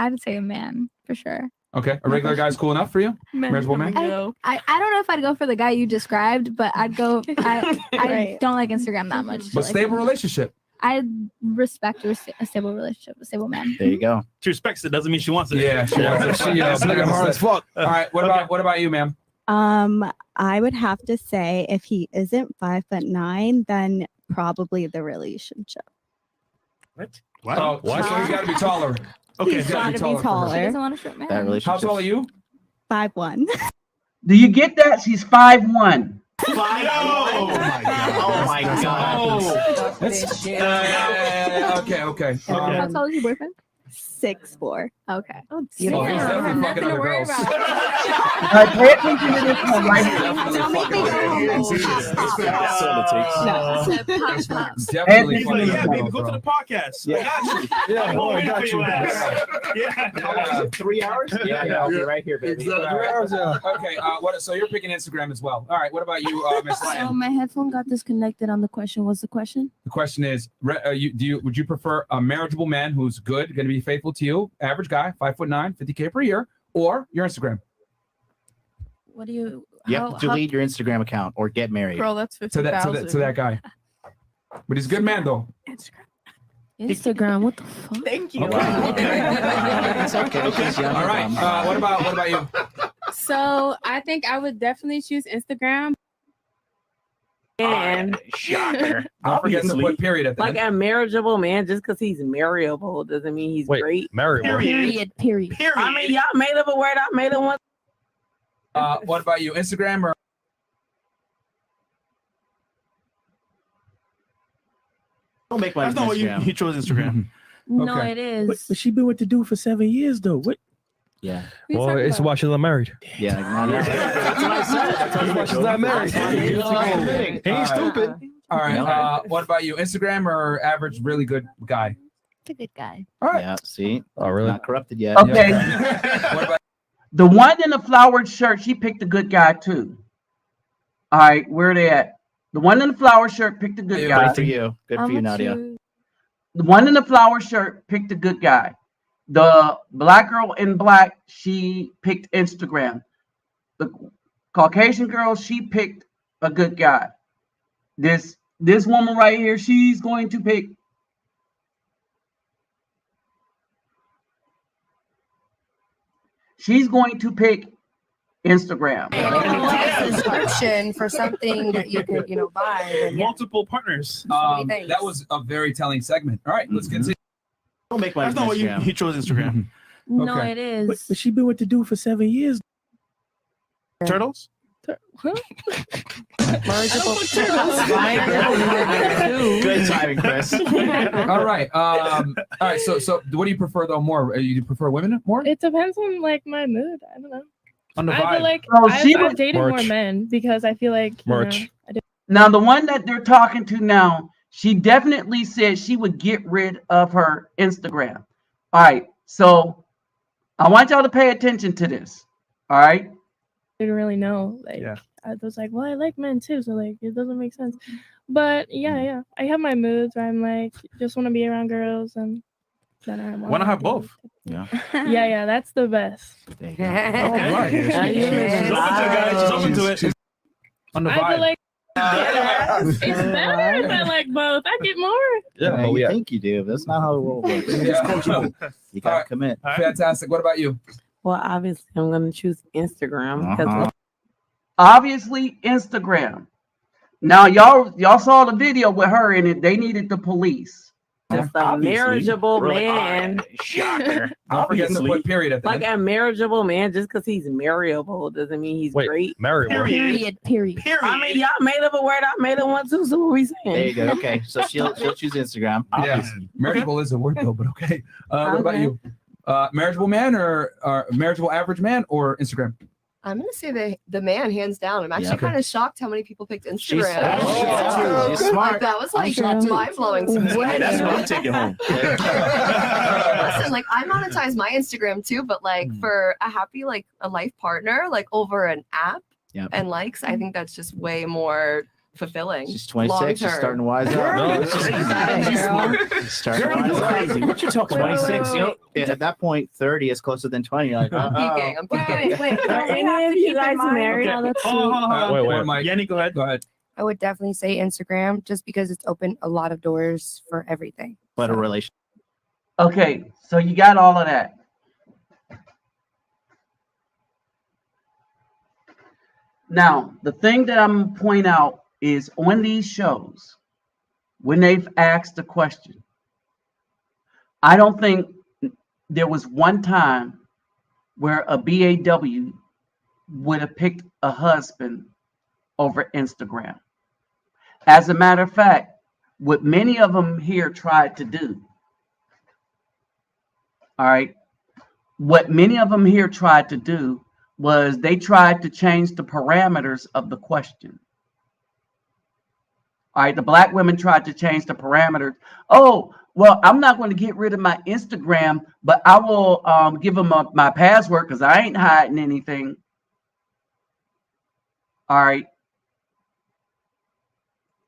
would say a man for sure. Okay. A regular guy's cool enough for you? Marriageable man? I don't know if I'd go for the guy you described, but I'd go. I Right. don't like Instagram that much. But stable relationship. I respect a stable relationship, a stable man. There you go. She respects it. Doesn't mean she wants it. Yeah. She wants it. She, This nigga hard as fuck. All right. What about you, ma'am? I would have to say if he isn't 5'9", then probably the relationship. What? Oh, What? so he's got to be taller. Okay. He's gotta got be to be taller for her. She taller. doesn't want a short man. That relationship. How tall are you? 5'1". Do you get that? She's 5'1". Oh my God. Oh my God. That's, okay. How tall is your boyfriend? 6'4". Okay. Oh, he's definitely fucking other girls. Pay attention to this one right here. Definitely He's like, fucking yeah, other baby, girls, go to bro. the podcast. Yeah. I got you. Yeah, I'm I waiting got for you. your ass. Yeah. How 3 hours? Yeah, I'll be right here, baby. Okay, so you're picking Instagram as well. All right, what about you, Miss So Lyon? my headphone got disconnected on the question. What's the question? The question is, would you prefer a marriageable man who's good, going to be faithful to you, average guy, 5'9", 50K per year, or your Instagram? What do you? You have to delete your Instagram account or get married. Girl, that's To 50,000. that guy. But he's a good man though. Instagram. What the fuck? Thank you. It's okay. She's young. All right. What about you? So I think I would definitely choose Instagram. And Shocker. Don't forget to put period at the like end. a marriageable man, just because he's marriable doesn't mean he's great. Marriable. Period. I mean, y'all made up a word. I made up one. What about you? Instagram or? Don't make my That's not what Instagram. he chose Instagram. No, Okay. it is. But she been with the dude for 7 years though. What? Yeah. Well, it's why she's not married. Yeah. That's what I said. That's why she's not married. He ain't stupid. All right. What about you? Instagram or average, really good guy? It's a good guy. All right. Yeah. See. Oh, really? Not corrupted yet. Okay. What about The one in the flowered shirt, she picked a good guy too. All right, where they at? The one in the flowered shirt picked a good guy. Good for you. Good for you, Nadia. The one in the flowered shirt picked a good guy. The black girl in black, she picked Instagram. The Caucasian girl, she picked a good guy. This this woman right here, she's going to pick. She's going to pick Instagram. Subscription for something that you could, buy. Then yeah. Multiple partners. That was a very telling segment. All right, let's continue. Don't make my That's not what you Instagram. he chose Instagram. No, Okay. it is. But she been with the dude for 7 years. Turtles? Good timing, Chris. All right. All right. So what do you prefer though more? You prefer women more? It depends on like my mood. I don't know. On the I vibe. feel like Oh, she I've was- dated more March. men because I feel like March. Now, the one that they're talking to now, she definitely said she would get rid of her Instagram. All right. So I want y'all to pay attention to this. All right. didn't really know. Like Yeah. I was like, well, I like men too, so like it doesn't make sense. But yeah, I have my moods where I'm like just want to be around girls and then I Why not have both? Yeah. Yeah, that's the best. All right. She's open to it, guys. She's open to it. On the I feel vibe. like it's better if I like both. I get more. Yeah, oh, you yeah. think you do. But that's not how the world works. It's Yeah. coachable. You gotta Alright. commit. Fantastic. What about you? Well, obviously, I'm gonna choose Instagram because Uh-huh. Obviously, Instagram. Now, y'all saw the video with her in it. They needed the police. just a Obviously. marriageable Really? man. Shocker. Don't forget to put period at the Like end. a marriageable man, just because he's marriable doesn't mean he's Wait, great. married. Period. I mean, y'all made up a word. I made up one too. So what we saying? There you go. Okay, so she'll choose Instagram. Yeah. Obviously. Marriageable is a word though, but okay. What about Okay. you? Marriageable man or marriageable average man or Instagram? I'm gonna say the man, hands down. I'm actually Yeah. kind of shocked how many people picked She's Instagram. smart. She's smart. Like, that was I'm like shocked, too. mind blowing. That's what I'm taking home. Listen, like I monetize my Instagram too, but like for a happy like a life partner, like over an app Yep. and likes, I think that's just way more fulfilling. She's 26. She's long-term. starting to wise up. No, It's just easy. She's starting to wise up. Crazy. What you talking about? 26. You know, at that point, 30 is closer than 20. You're like, I'm peeking. I'm peeking. Are any of you guys married? Oh, that's Hold on, hold on. Wait. Mike. Yanni, go ahead. Go ahead. I would definitely say Instagram just because it's opened a lot of doors for everything. but a relationship. Okay, so you got all of that. Now, the thing that I'm going to point out is on these shows, when they've asked the question, I don't think there was one time where a BAW would have picked a husband over Instagram. As a matter of fact, what many of them here tried to do, all right, what many of them here tried to do was they tried to change the parameters of the question. All right, the black women tried to change the parameters. Oh, well, I'm not going to get rid of my Instagram, but I will give them my password because I ain't hiding anything. All right.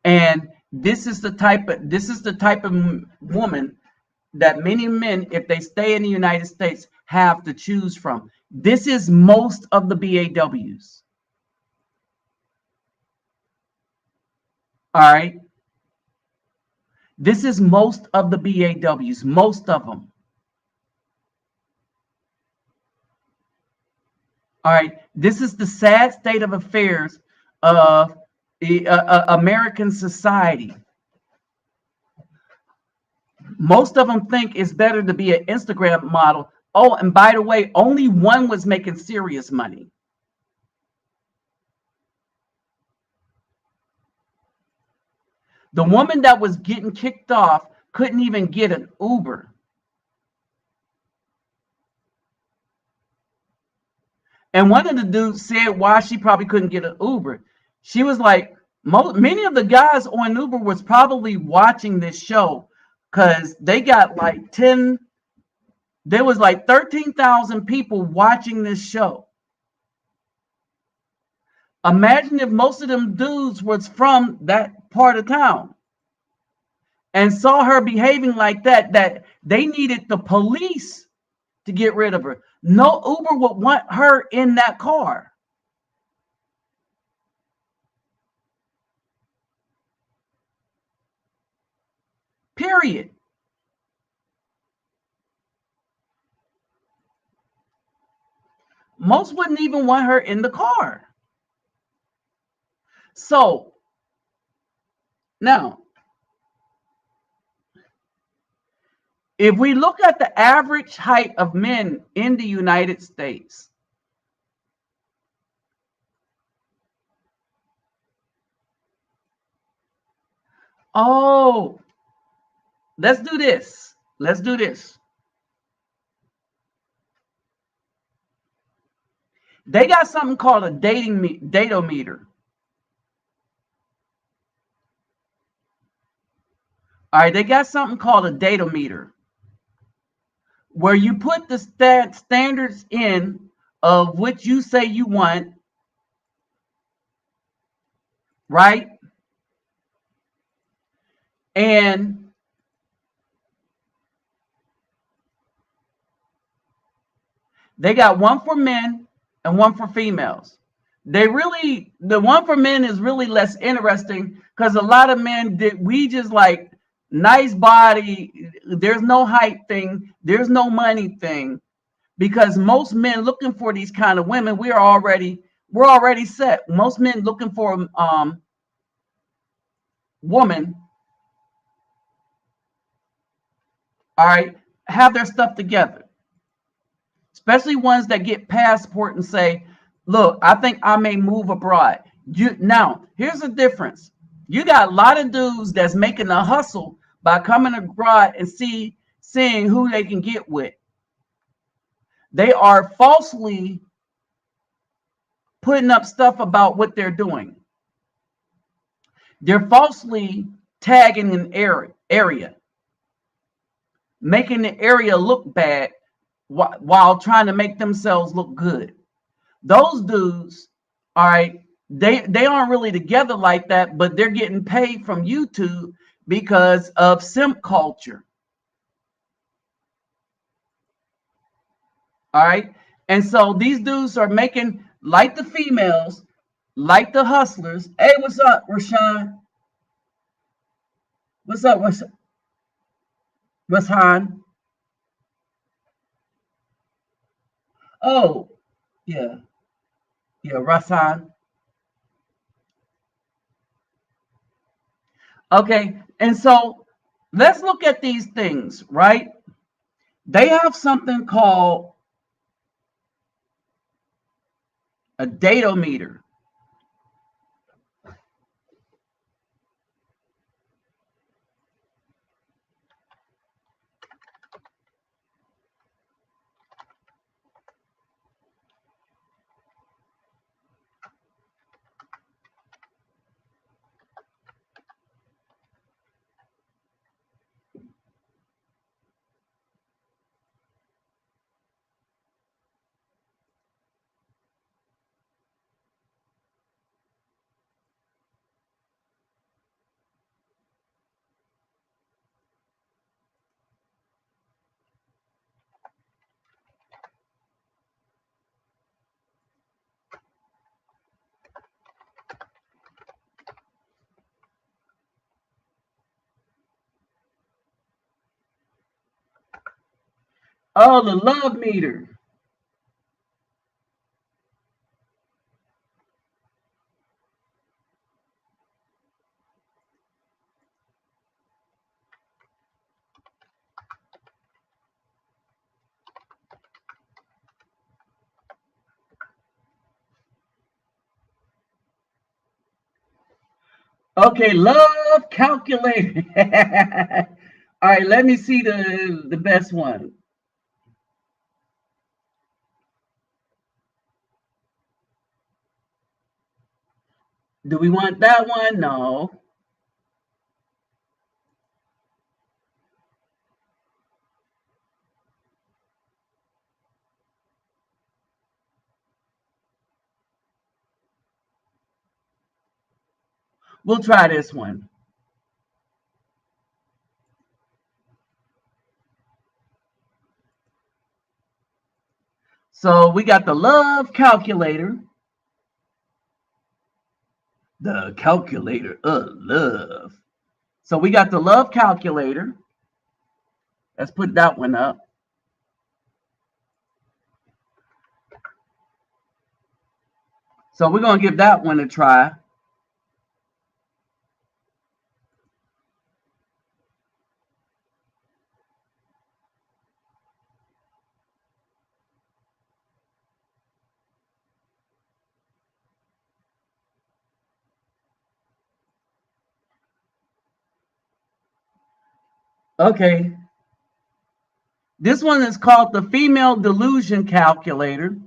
And this is the type of woman that many men, if they stay in the United States, have to choose from. This is most of the BAWs. All right. This is most of the BAWs, most of them. All right. This is the sad state of affairs of American society. Most of them think it's better to be an Instagram model. Oh, and by the way, only one was making serious money. The woman that was getting kicked off couldn't even get an Uber. And one of the dudes said why she probably couldn't get an Uber. She was like, many of the guys on Uber was probably watching this show because they got like there was like 13,000 people watching this show. Imagine if most of them dudes was from that part of town and saw her behaving like that they needed the police to get rid of her. No Uber would want her in that car. Period. Most wouldn't even want her in the car. So now, if we look at the average height of men in the United States, oh, let's do this. Let's do this. They got something called a datometer. All right, they got something called a datometer, where you put the standards in of which you say you want, right? And they got one for men and one for females. The one for men is really less interesting because a lot of men we just like nice body. There's no height thing. There's no money thing, because most men looking for these kind of women, we're already set. Most men looking for woman, all right, have their stuff together, especially ones that get passport and say, look, I think I may move abroad. Now, here's the difference. You got a lot of dudes that's making a hustle by coming abroad and seeing who they can get with. They are falsely putting up stuff about what they're doing. They're falsely tagging an area, making the area look bad while trying to make themselves look good. Those dudes, all right, they aren't really together like that, but they're getting paid from YouTube because of simp culture. All right. And so these dudes are making, like the females, like the hustlers. Hey, what's up, Rashawn? What's up? What's Han? Oh, yeah. Yeah, Rasan. Okay, and so let's look at these things, right? They have something called a datometer. Oh, the love meter. Okay, love calculator. All right, let me see the best one. Do we want that one? No. We'll try this one. So we got the love calculator. The calculator of love. So we got the love calculator. Let's put that one up. So we're going to give that one a try. Okay. This one is called the female delusion calculator.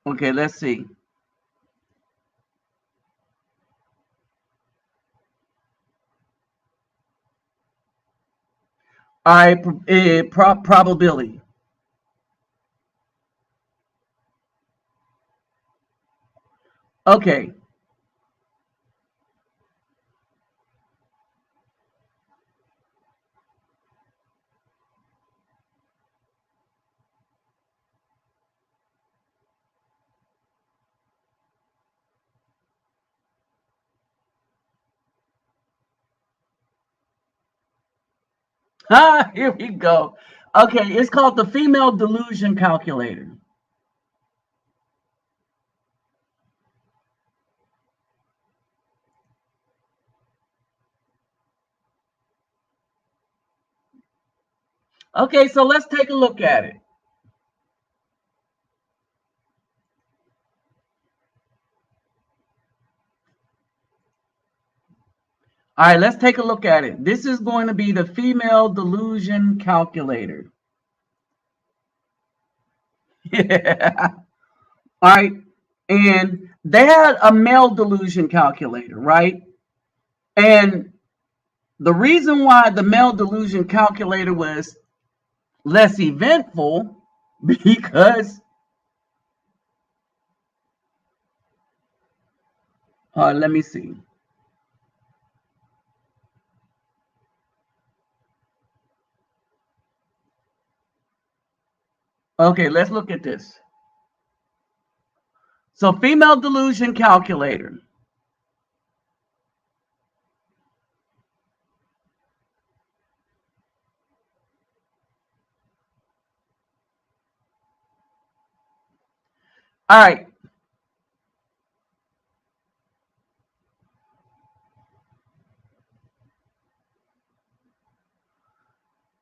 Okay, let's see. All right, probability. Okay. Here we go. Okay, it's called the female delusion calculator. Okay, so let's take a look at it. All right, let's take a look at it. This is going to be the female delusion calculator. Yeah. All right. And they had a male delusion calculator, right? And the reason why the male delusion calculator was less eventful because let me see. Okay, let's look at this. So female delusion calculator. All right.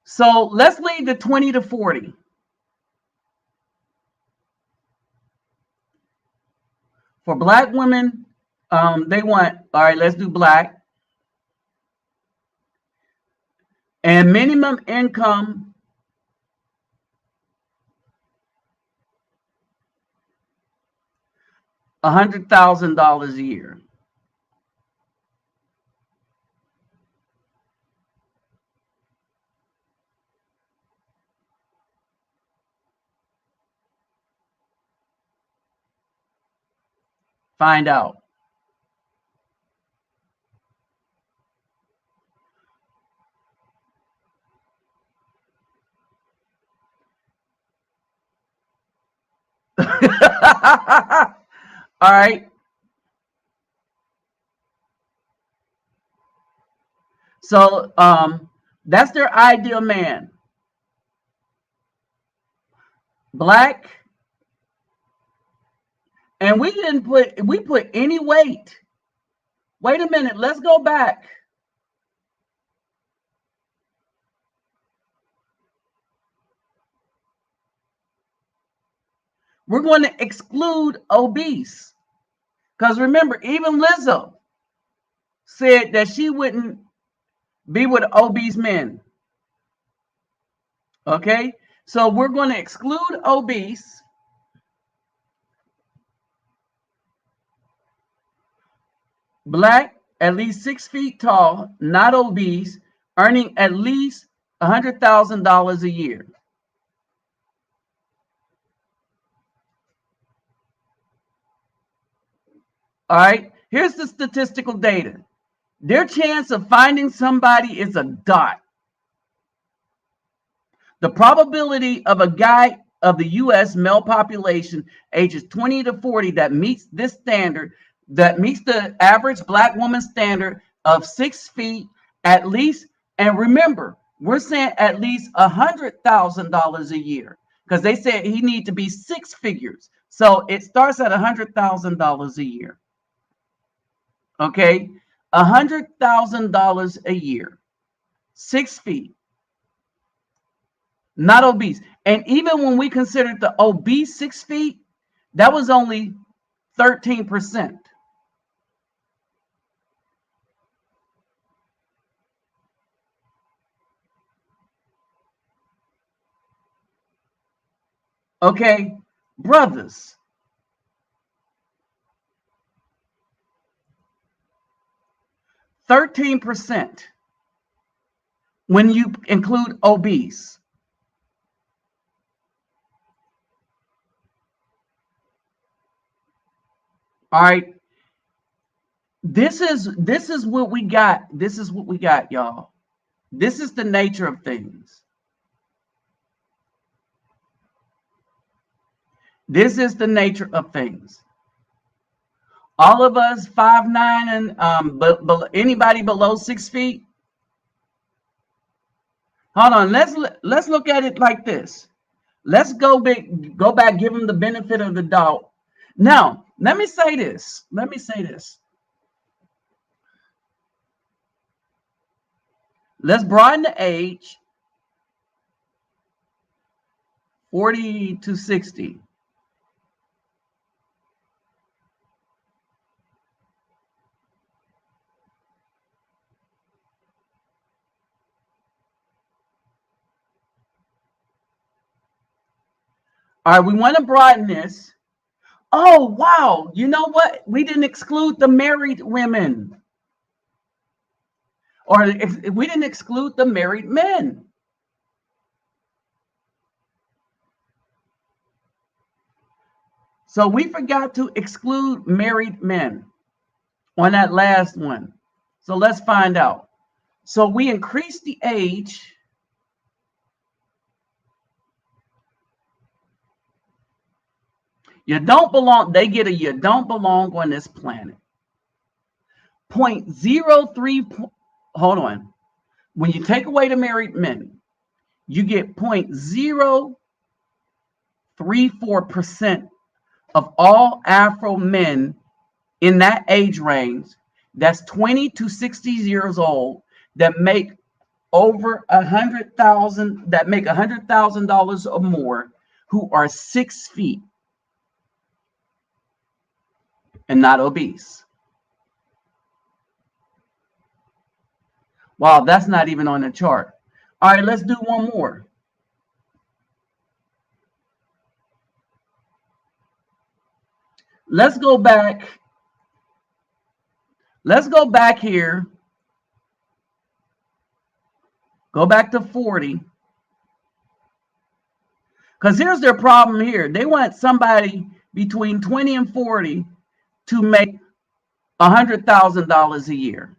So let's leave the 20 to 40. For Black women, they want, all right, let's do Black. And minimum income $100,000 a year. Find out. All right. So that's their ideal man. Black. And we put any weight. Wait a minute, let's go back. We're going to exclude obese. Because remember, even Lizzo said that she wouldn't be with obese men. Okay? So we're going to exclude obese. Black, at least 6 feet tall, not obese, earning at least $100,000 a year. All right, here's the statistical data. Their chance of finding somebody is a dot. The probability of a guy of the U.S. male population ages 20 to 40 that meets this standard, that meets the average Black woman standard of 6 feet at least. And remember, we're saying at least $100,000 a year, because they said he need to be 6 figures. So it starts at $100,000 a year. Okay, $100,000 a year, 6 feet, not obese. And even when we considered the obese 6 feet, that was only 13%. Okay, brothers, 13% when you include obese. All right. This is what we got. This is what we got, y'all. This is the nature of things. This is the nature of things. All of us 5'9" and but anybody below 6 feet. Hold on, let's look at it like this. Let's go back, give them the benefit of the doubt. Now, let me say this. Let's broaden the age, 40 to 60. All right, we want to broaden this. Oh, wow. You know what? We didn't exclude the married women. Or if we didn't exclude the married men. So we forgot to exclude married men on that last one. So let's find out. So we increased the age. You don't belong. They get a you don't belong on this planet. 0.03. Hold on. When you take away the married men, you get 0.034% of all Afro men in that age range, that's 20 to 60 years old, that make over $100,000, that make $100,000 or more, who are 6 feet and not obese. Wow, that's not even on the chart. All right, let's do one more. Let's go back. Let's go back here. Go back to 40. Because here's their problem here. They want somebody between 20 and 40 to make $100,000 a year.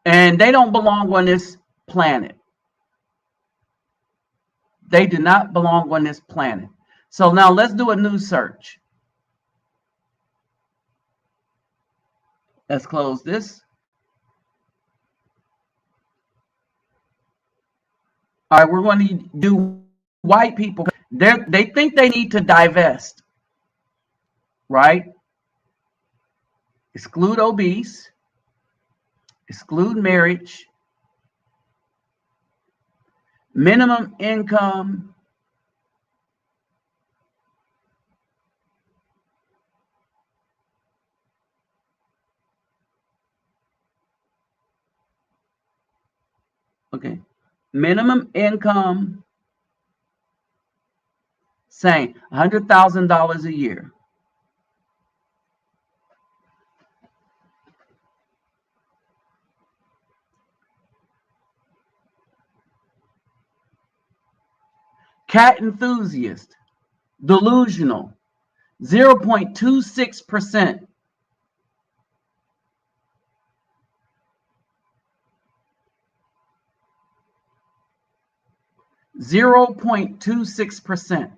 And they don't belong on this planet. They do not belong on this planet. So now let's do a new search. Let's close this. All right, we're going to do white people. They think they need to divest, right? Exclude obese, exclude marriage, minimum income, okay, minimum income, same, $100,000 a year. Cat enthusiast, delusional, 0.26%. Zero 0.26%.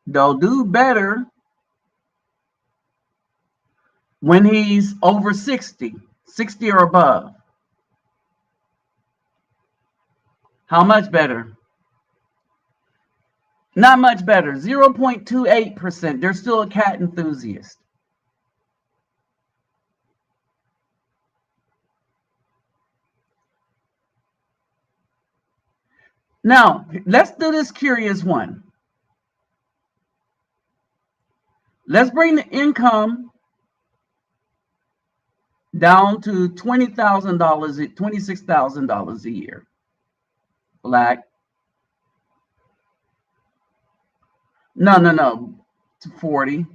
They'll do better when he's over 60 or above. How much better? Not much better. 0.28%. They're still a cat enthusiast. Now, let's do this curious one. Let's bring the income down to $20,000, $26,000 a year. Black. No. To 40.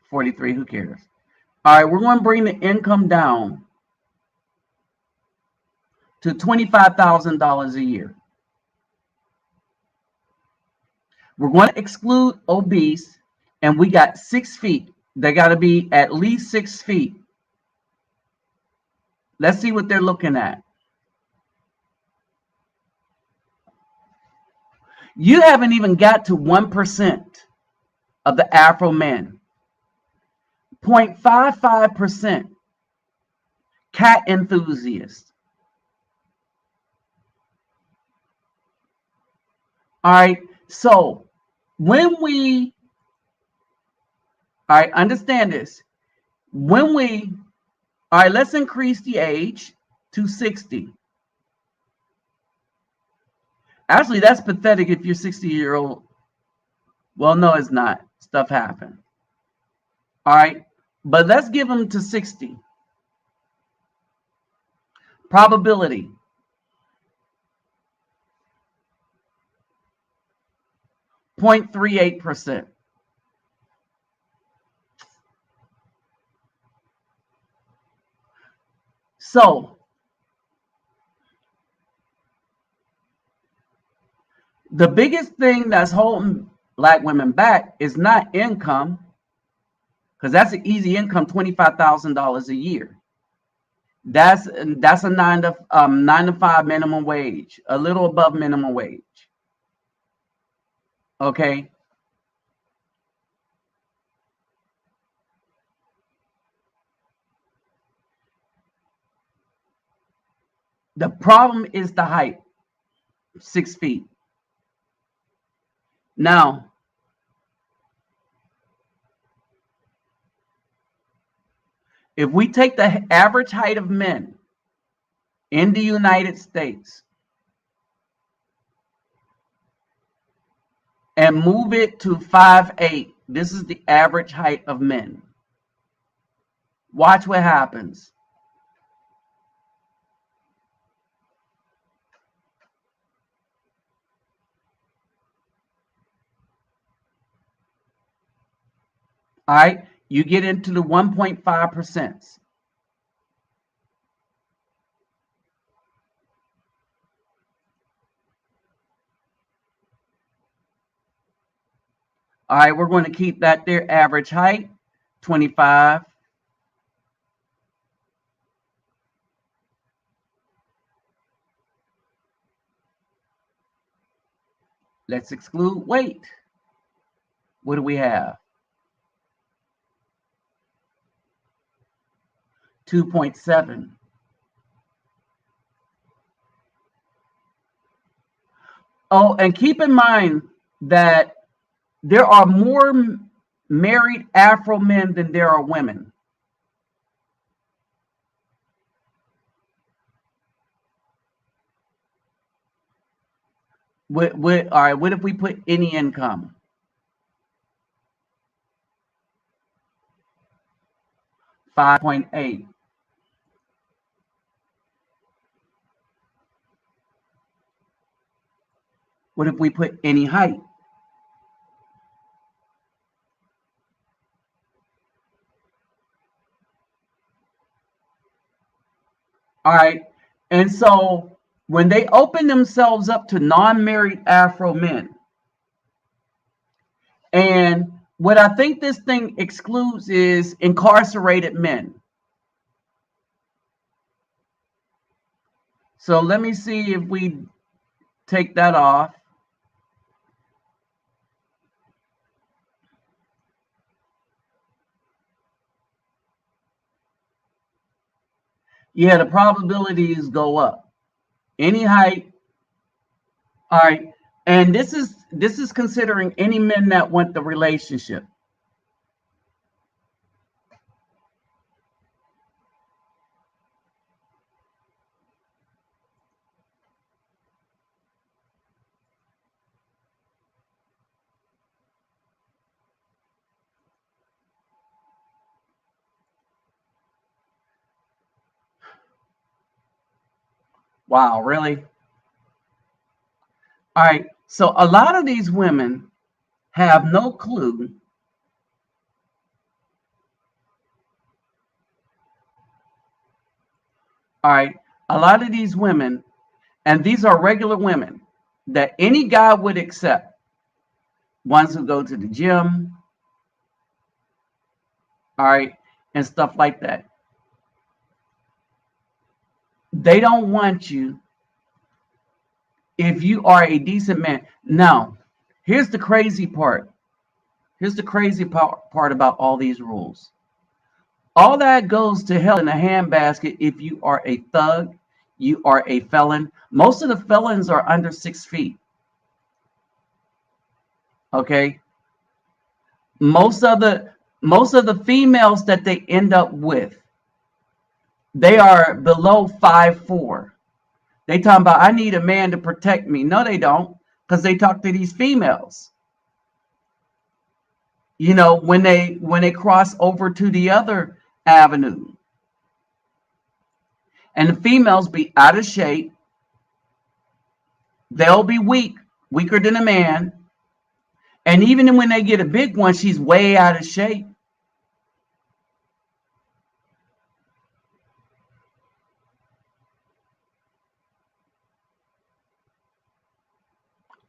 43, who cares? All right, we're going to bring the income down to $25,000 a year. We're going to exclude obese, and we got 6 feet. They got to be at least 6 feet. Let's see what they're looking at. You haven't even got to 1% of the Afro men. 0.55% cat enthusiasts. All right, so when we, all right, understand this. When we, all right, let's increase the age to 60. Actually, that's pathetic if you're 60-year-old. Well, no, it's not. Stuff happened. All right, but let's give them to 60. Probability. 0.38%. So, the biggest thing that's holding Black women back is not income, because that's an easy income, $25,000 a year. That's a 9 to 5 minimum wage, a little above minimum wage. Okay. The problem is the height, 6 feet. Now, if we take the average height of men in the United States and move it to 5'8", this is the average height of men. Watch what happens. All right, you get into the 1.5%. All right, we're going to keep that there. Average height, 25. Let's exclude weight. What do we have? 2.7. Oh, and keep in mind that there are more married Afro men than there are women. All right, what if we put any income? 5.8. What if we put any height? All right. And so when they open themselves up to non-married Afro men, and what I think this thing excludes is incarcerated men. So let me see if we take that off. Yeah, the probabilities go up. Any height. All right. And this is considering any men that want the relationship. Wow, really? All right. So a lot of these women have no clue. All right. A lot of these women, and these are regular women that any guy would accept, ones who go to the gym, all right, and stuff like that. They don't want you if you are a decent man. Now, here's the crazy part. Here's the crazy part about all these rules. All that goes to hell in a handbasket if you are a thug, you are a felon. Most of the felons are under 6 feet. Okay. Most of the females that they end up with, they are below 5'4". They talking about, I need a man to protect me. No, they don't, because they talk to these females. You know, when they cross over to the other avenue, and the females be out of shape, they'll be weaker than a man, and even when they get a big one, she's way out of shape.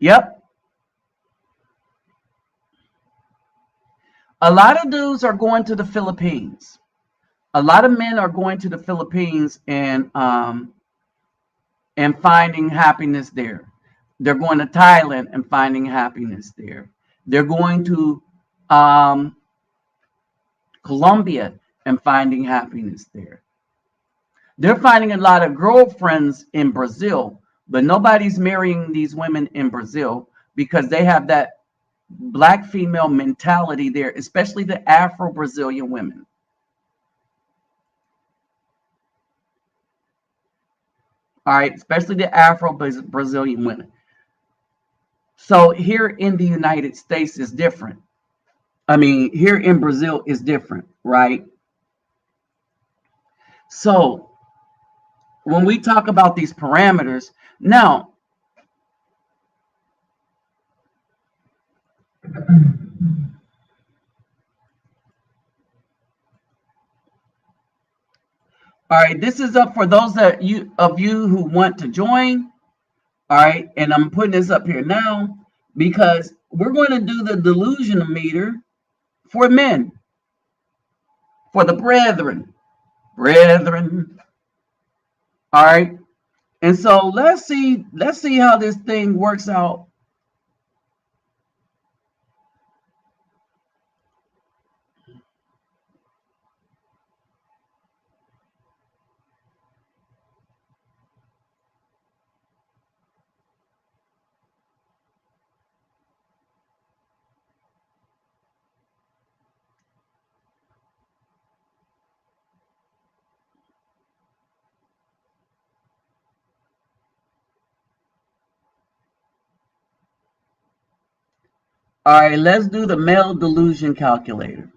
Yep. A lot of dudes are going to the Philippines. A lot of men are going to the Philippines and finding happiness there. They're going to Thailand and finding happiness there. They're going to Colombia and finding happiness there. They're finding a lot of girlfriends in Brazil, but nobody's marrying these women in Brazil because they have that black female mentality there, especially the Afro-Brazilian women. All right, especially the Afro-Brazilian women. So here in the United States is different. I mean, here in Brazil is different, right? So when we talk about these parameters, now, all right, this is up for those of you who want to join. All right, and I'm putting this up here now because we're going to do the delusional meter for men, for the brethren. All right, and so let's see how this thing works out. All right, let's do the male delusion calculator.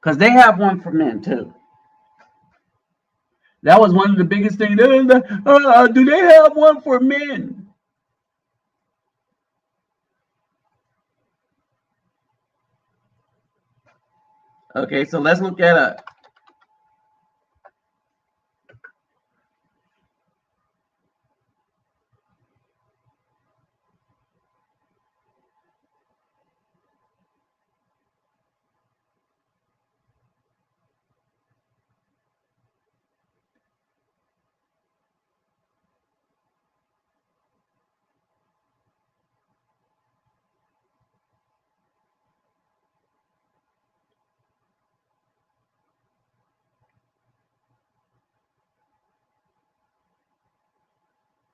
Because they have one for men too. That was one of the biggest things. Do they have one for men? Okay, so let's look at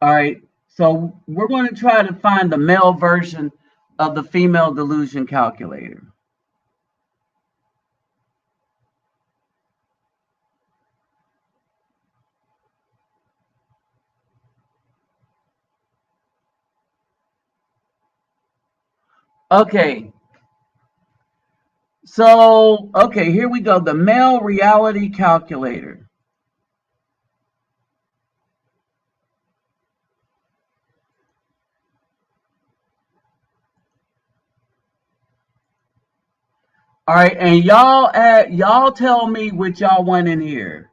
All right. So we're going to try to find the male version of the female delusion calculator. Okay. So, okay, here we go. The male reality calculator. All right, and y'all tell me what y'all want in here.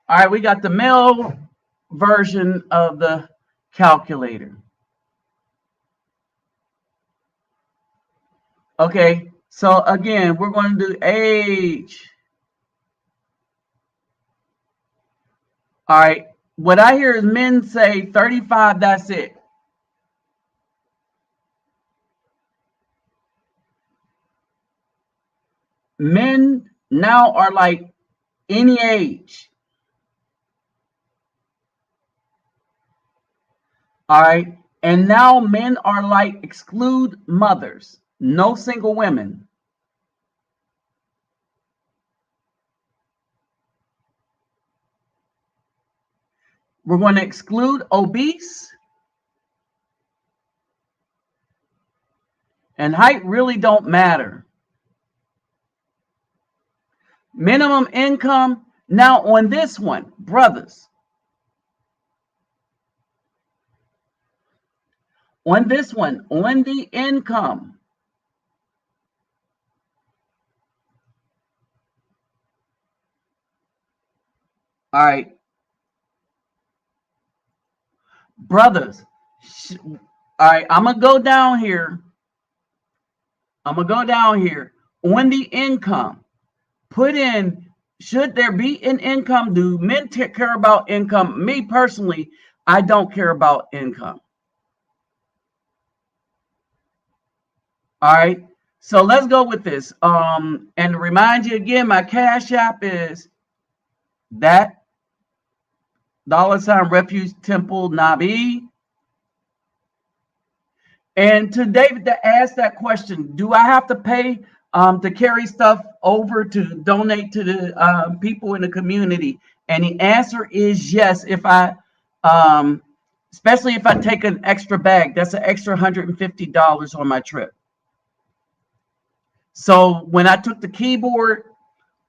All right, we got the male version of the calculator. Okay, so again, we're going to do age. All right, what I hear is men say 35, that's it. Men now are like any age. All right, and now men are like exclude mothers, no single women. We're going to exclude obese. And height really don't matter. Minimum income. Now on this one, brothers. On this one, on the income. All right. Brothers. All right, I'm going to go down here. On the income. Put in, should there be an income? Do men care about income? Me personally, I don't care about income. All right. So let's go with this. And to remind you again, my Cash App is that $ refugetemplenabi. And to David that asked that question, do I have to pay to carry stuff over to donate to the people in the community? And the answer is yes. If I, especially if I take an extra bag, that's an extra $150 on my trip. So when I took the keyboard,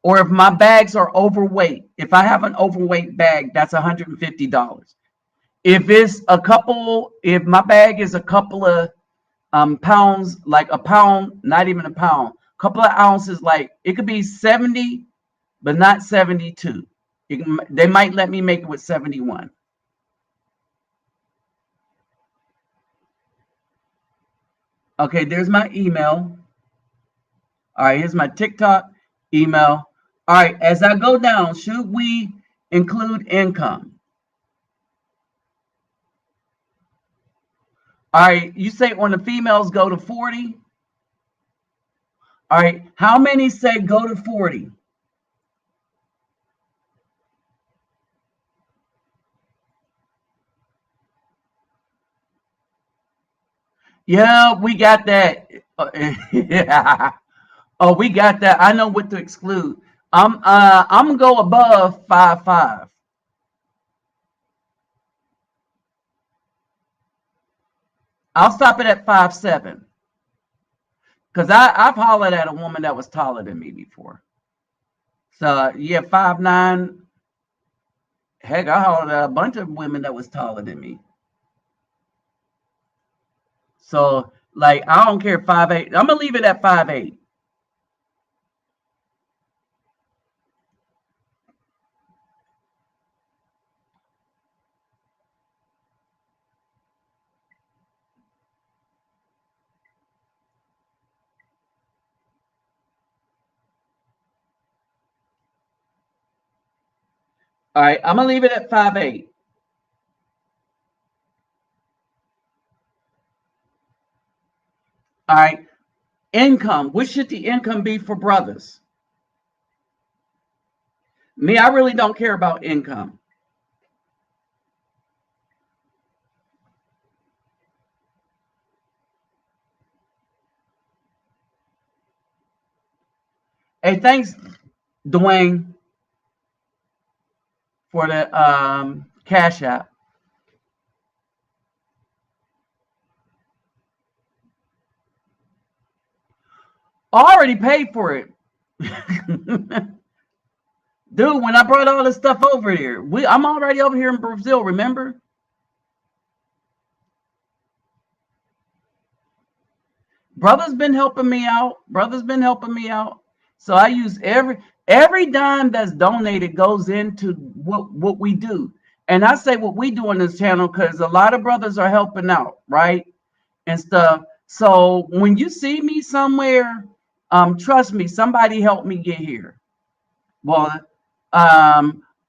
or if my bags are overweight, if I have an overweight bag, that's $150. If it's if my bag is a couple of pounds, like a pound, not even a pound, couple of ounces, like it could be 70, but not 72. They might let me make it with 71. Okay, there's my email. All right, here's my TikTok email. All right, as I go down, should we include income? All right, you say on the females go to 40. All right, how many say go to 40? Yeah, we got that. Yeah. Oh, we got that. I know what to exclude. I'm gonna go above 5'5". I'll stop it at 5'7". Because I've hollered at a woman that was taller than me before. So yeah, 5'9". Heck, I hollered at a bunch of women that was taller than me. So like I don't care 5'8". I'm gonna leave it at 5'8". All right, I'm gonna leave it at 5'8". All right. Income. What should the income be for brothers? Me, I really don't care about income. Hey, thanks, Dwayne, for the Cash App. Already paid for it. Dude, when I brought all this stuff over here, I'm already over here in Brazil, remember? Brother's been helping me out. So I use every dime that's donated goes into what we do. And I say what we do on this channel because a lot of brothers are helping out, right? And stuff. So when you see me somewhere, trust me, somebody helped me get here. Well,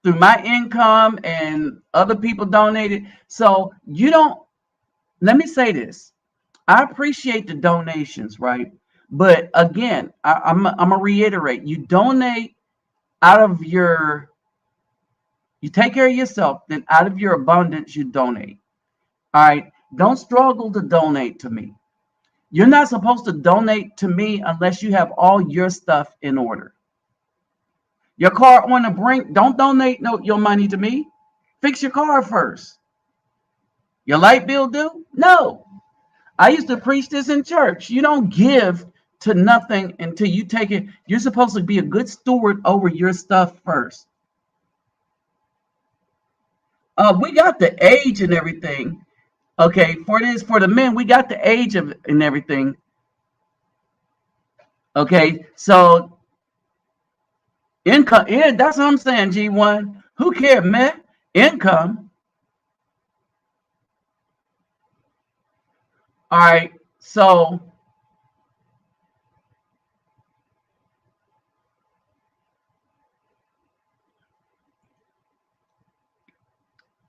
through my income and other people donated. So you don't, let me say this. I appreciate the donations, right? But again, I'm gonna reiterate, you donate out of you take care of yourself, then out of your abundance, you donate. All right. Don't struggle to donate to me. You're not supposed to donate to me unless you have all your stuff in order. Your car on the brink, don't donate your money to me. Fix your car first. Your light bill due? No. I used to preach this in church. You don't give to nothing until you take it. You're supposed to be a good steward over your stuff first. We got the age and everything. Okay, for the men, we got the age of and everything. Okay, so income, yeah, that's what I'm saying, G1. Who cares, man? Income. All right, so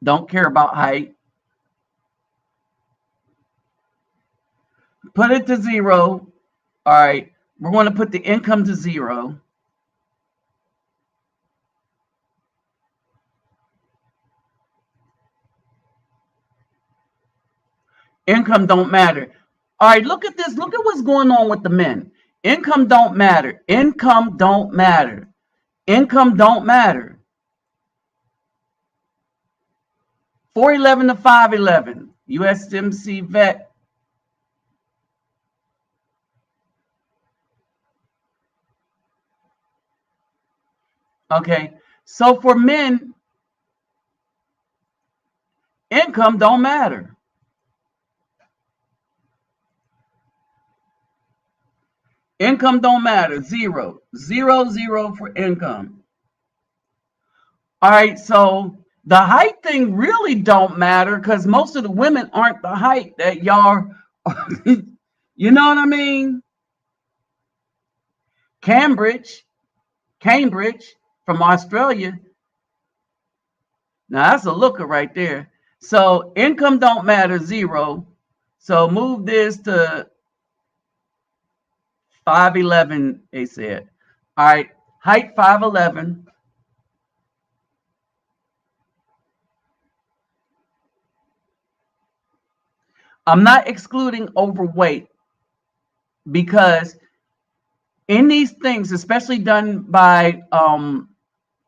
don't care about height. Put it to 0. All right, we're going to put the income to 0. Income don't matter. All right, look at this. Look at what's going on with the men. Income don't matter. Income don't matter. Income don't matter. 411 to 511. USMC vet. Okay, so for men, income don't matter. Income don't matter. 0. 0, 0 for income. All right, so the height thing really don't matter because most of the women aren't the height that y'all are. You know what I mean? Cambridge from Australia. Now that's a looker right there. So income don't matter. 0. So move this to 5'11", they said. All right, height 5'11". I'm not excluding overweight because in these things, especially done by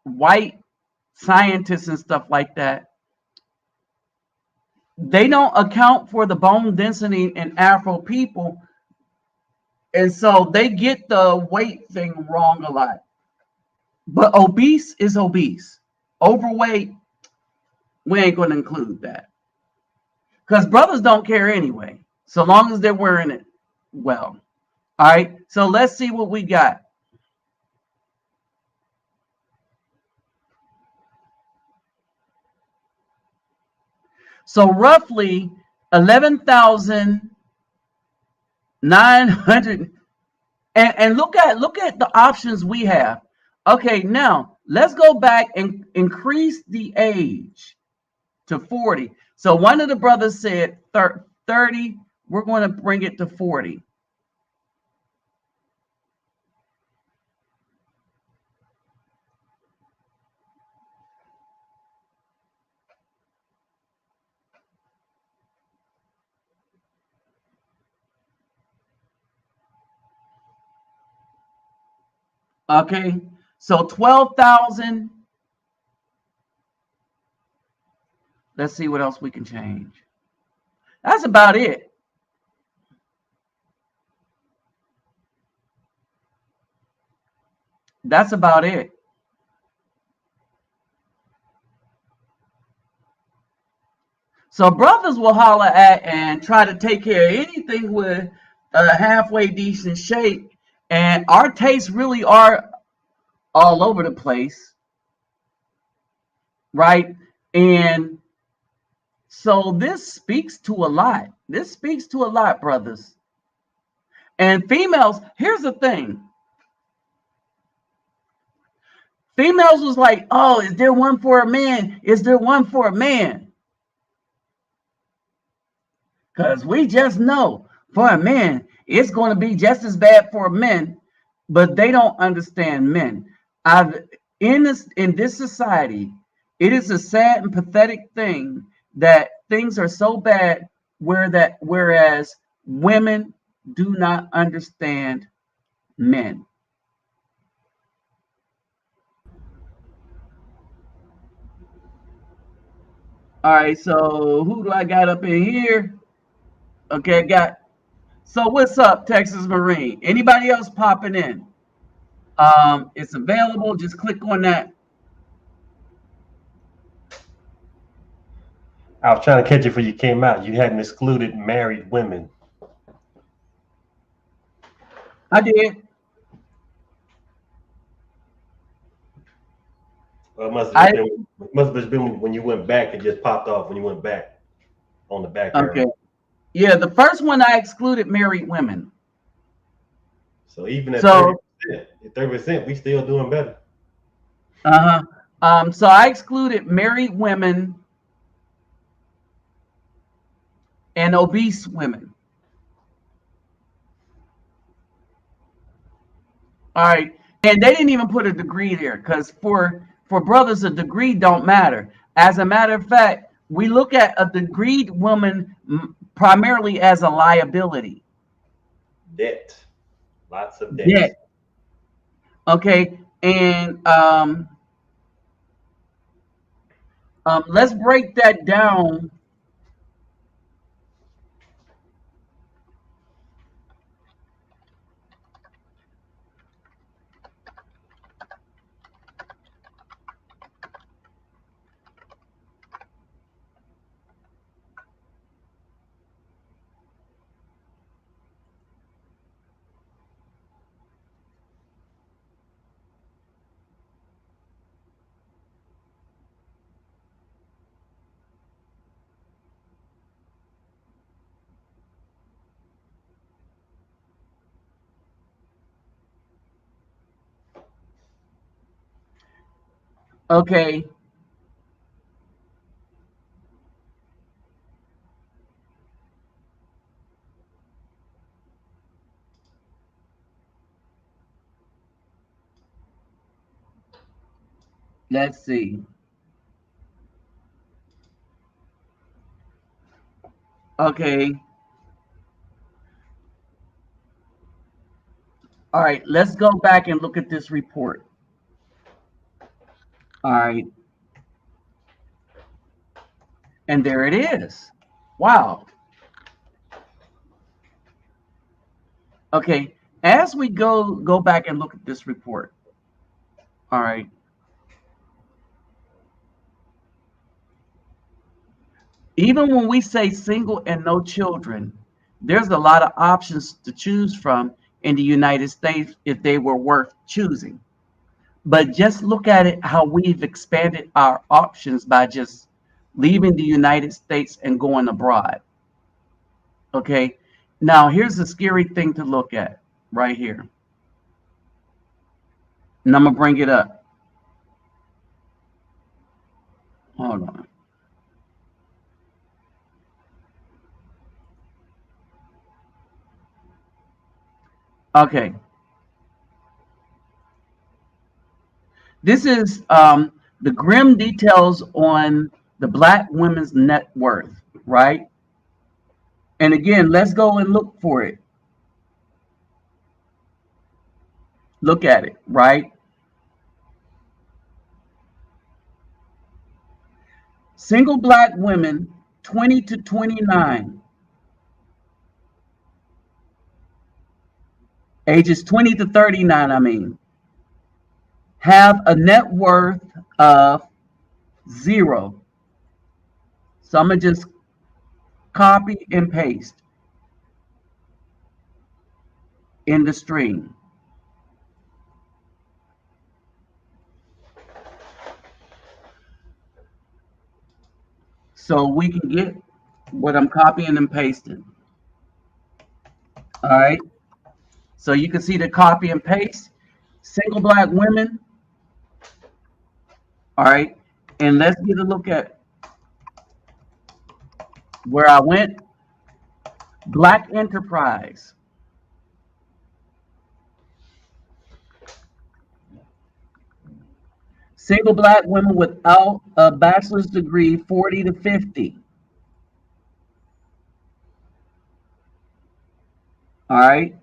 white scientists and stuff like that, they don't account for the bone density in Afro people. And so they get the weight thing wrong a lot. But obese is obese. Overweight, we ain't going to include that. Because brothers don't care anyway, so long as they're wearing it well. All right, so let's see what we got. So roughly 11,900. And look at the options we have. Okay, now let's go back and increase the age to 40. So one of the brothers said 30. We're going to bring it to 40. Okay, so 12,000. Let's see what else we can change. That's about it. That's about it. So brothers will holler at and try to take care of anything with a halfway decent shape. And our tastes really are all over the place, right? And so this speaks to a lot. This speaks to a lot, brothers. And females, here's the thing. Females was like, oh, is there one for a man? Is there one for a man? Because we just know for a man, it's going to be just as bad for men, but they don't understand men. In this society, it is a sad and pathetic thing that things are so bad whereas women do not understand men. All right, so who do I got up in here? Okay, so what's up, Texas Marine? Anybody else popping in? It's available. Just click on that. I was trying to catch it before you came out. You hadn't excluded married women. I did. Well, it must have been when you went back. It just popped off when you went back on the back. Okay. Area. Yeah, the first one I excluded married women. So even at 30%, we still doing better. So I excluded married women and obese women. All right. And they didn't even put a degree there because for brothers, a degree don't matter. As a matter of fact, we look at a degreed woman primarily as a liability. Debt. Lots of debt. Debt. Okay. And let's break that down. Okay. Let's see. Okay. All right, let's go back and look at this report. All right. And there it is. Wow. Okay, as we go back and look at this report. All right. Even when we say single and no children, there's a lot of options to choose from in the United States if they were worth choosing. But just look at it how we've expanded our options by just leaving the United States and going abroad. Okay. Now, here's the scary thing to look at right here. And I'm going to bring it up. Hold on. Okay. This is the grim details on the Black women's net worth, right? And again, let's go and look for it. Look at it, right? Single black women, 20 to 29, ages 20 to 39, I mean, have a net worth of 0. So I'm going to just copy and paste in the stream. So we can get what I'm copying and pasting. All right. So you can see the copy and paste. Single black women. All right. And let's get a look at where I went. Black enterprise. Single black women without a bachelor's degree, 40 to 50. All right.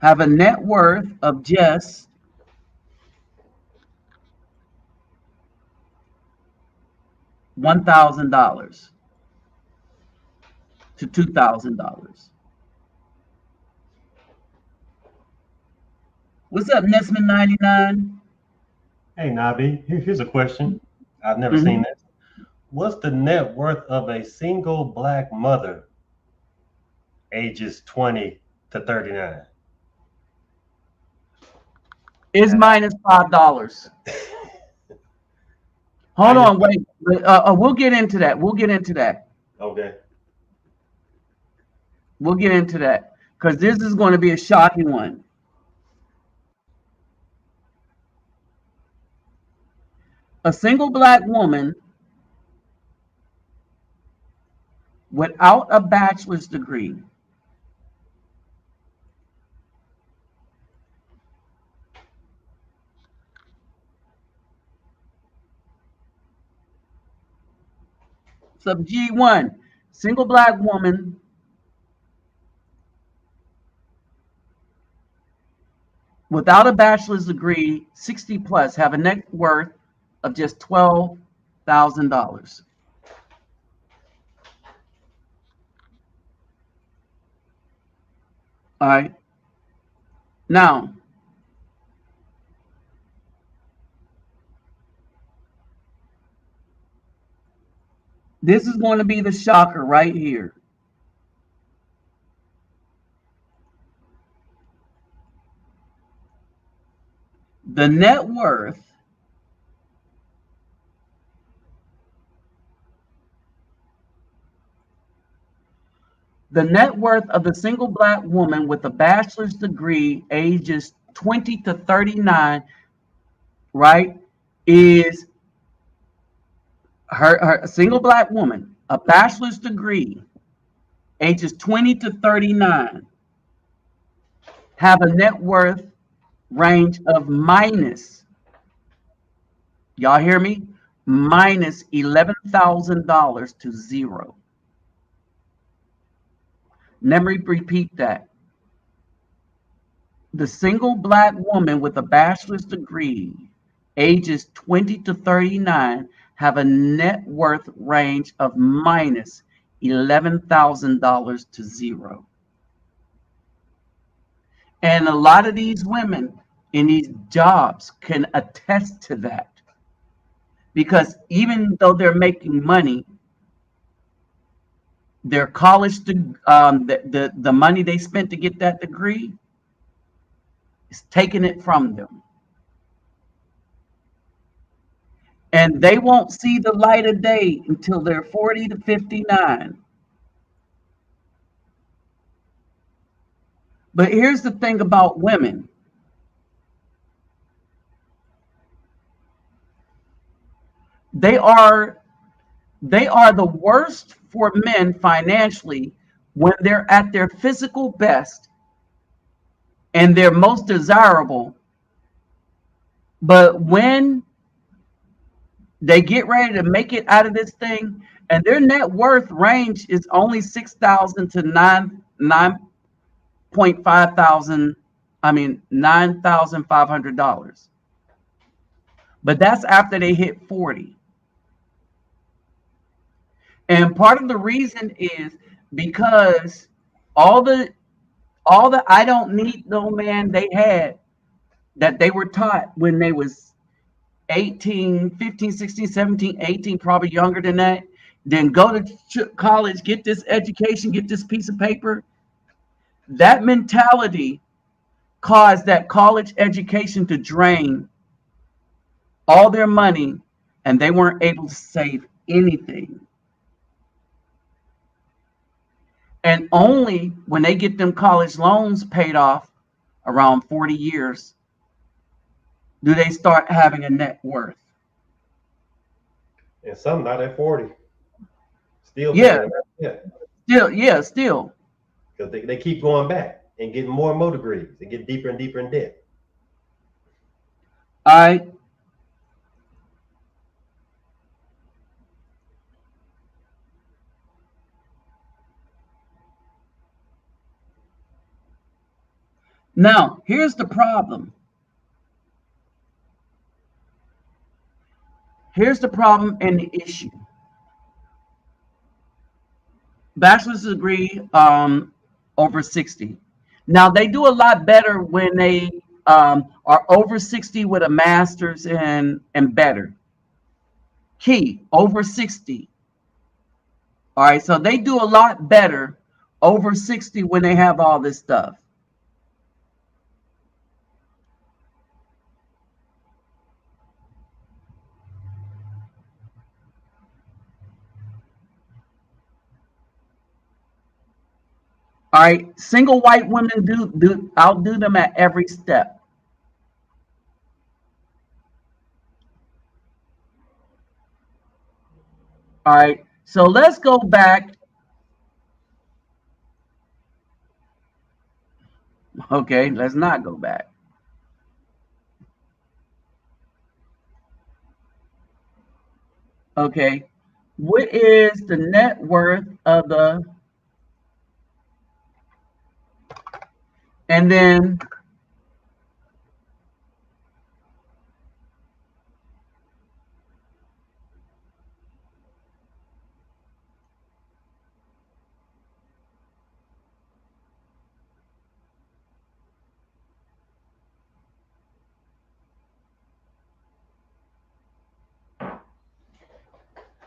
Have a net worth of just $1,000 to $2,000. What's up, Nesman 99? Hey, Nabi, here's a question. I've never seen this. What's the net worth of a single black mother ages 20 to 39? Is minus $5. Hold on, wait. We'll get into that. We'll get into that. Okay. We'll get into that because this is going to be a shocking one. A single black woman without a bachelor's degree sub G1, single black woman without a bachelor's degree, 60 plus, have a net worth of just $12,000. All right. Now, this is going to be the shocker right here. The net worth of the single black woman with a bachelor's degree, ages 20 to 39, right, is her single black woman, a bachelor's degree, ages 20 to 39, have a net worth range of minus, y'all hear me? Minus $11,000 to 0. Let me repeat that. The single black woman with a bachelor's degree, ages 20 to 39, have a net worth range of minus $11,000 to 0. And a lot of these women in these jobs can attest to that. Because even though they're making money, their college, the money they spent to get that degree is taking it from them. And they won't see the light of day until they're 40 to 59. But here's the thing about women. They are the worst for men financially when they're at their physical best and they're most desirable. But when they get ready to make it out of this thing and their net worth range is only $6,000 to $9.5 thousand $9,500. But that's after they hit 40. And part of the reason is because all the I don't need no man they had that they were taught when they was 18, 15, 16, 17, 18, probably younger than that, then go to college, get this education, get this piece of paper. That mentality caused that college education to drain all their money, and they weren't able to save anything. And only when they get them college loans paid off around 40 years do they start having a net worth. And some not at 40. Still. Yeah. Yeah. Still. Because they keep going back and getting more and more degrees. They get deeper and deeper in debt. All right. Now, here's the problem. Here's the problem and the issue. Bachelor's degree over 60. Now, they do a lot better when they are over 60 with a master's and better. Key, over 60. All right, so they do a lot better over 60 when they have all this stuff. All right, single white women outdo them at every step. All right, so let's go back. Okay, let's not go back. Okay, what is the net worth of the, and then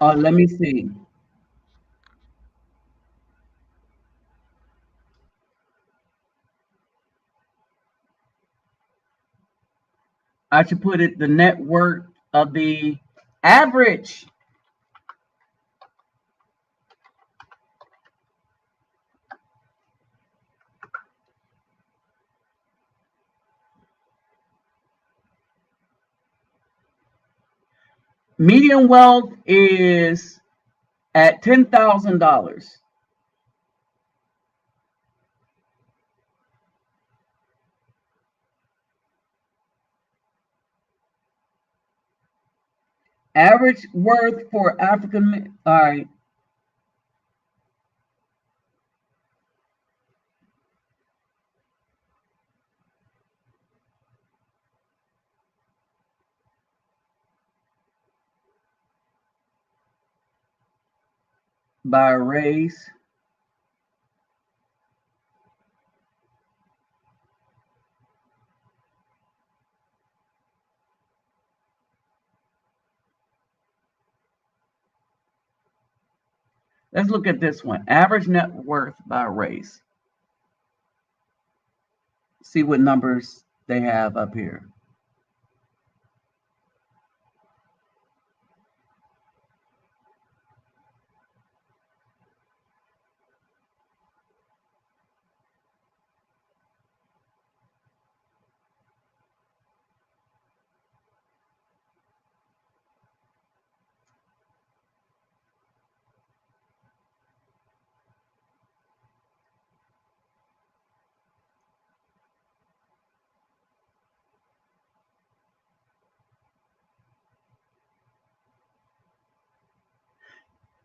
let me see. I should put it the net worth of the average. Median wealth is at $10,000. Average worth for African, all right. By race. Let's look at this one. Average net worth by race. See what numbers they have up here.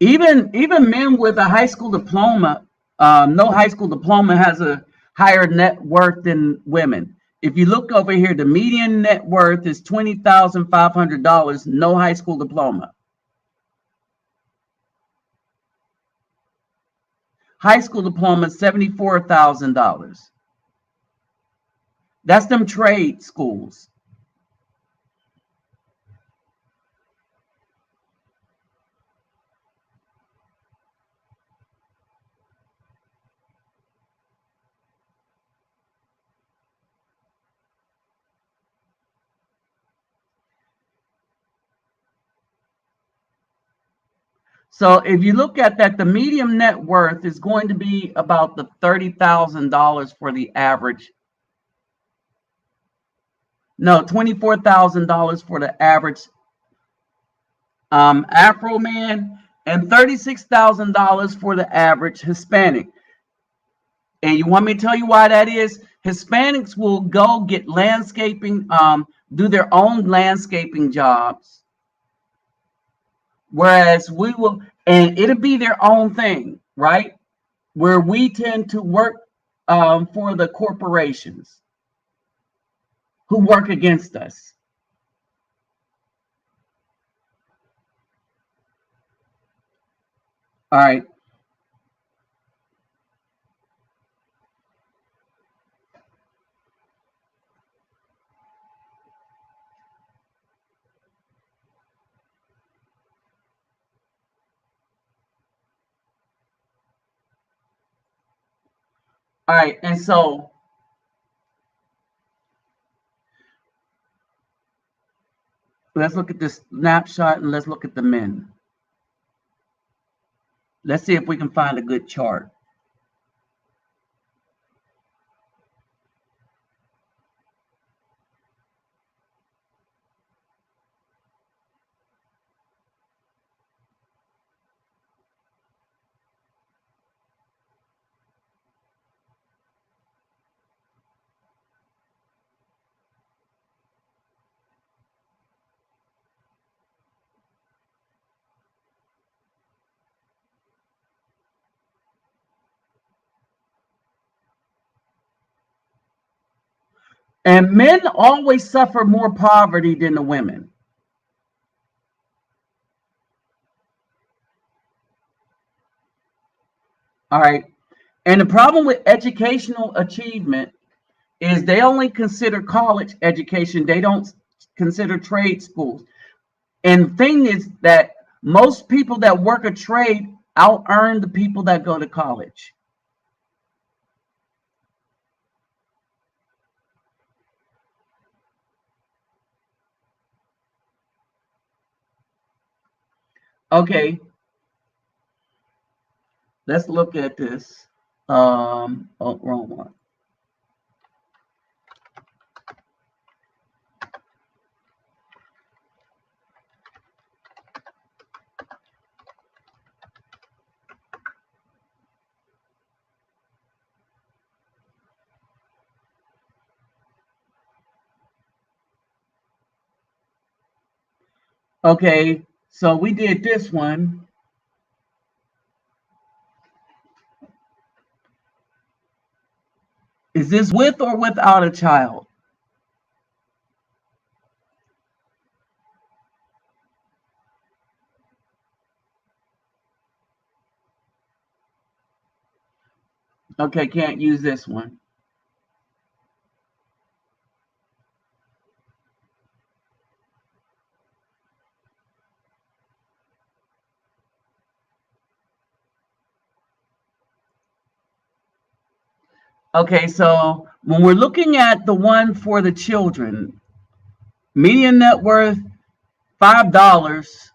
Even men with a high school diploma, no high school diploma has a higher net worth than women. If you look over here, the median net worth is $20,500, no high school diploma. High school diploma, $74,000. That's them trade schools. So if you look at that, the median net worth is going to be about the $30,000 for the average. No, $24,000 for the average Afro man, and $36,000 for the average Hispanic. And you want me to tell you why that is? Hispanics will go get landscaping, do their own landscaping jobs. Whereas we will, and it'll be their own thing, right? Where we tend to work for the corporations who work against us. All right. All right, and so let's look at this snapshot and let's look at the men. Let's see if we can find a good chart. And men always suffer more poverty than the women. All right. And the problem with educational achievement is they only consider college education. They don't consider trade schools. And the thing is that most people that work a trade out earn the people that go to college. Okay. Let's look at this. Oh, wrong one. Okay, so we did this one. Is this with or without a child? Okay, can't use this one. Okay, so when we're looking at the one for the children, median net worth $5.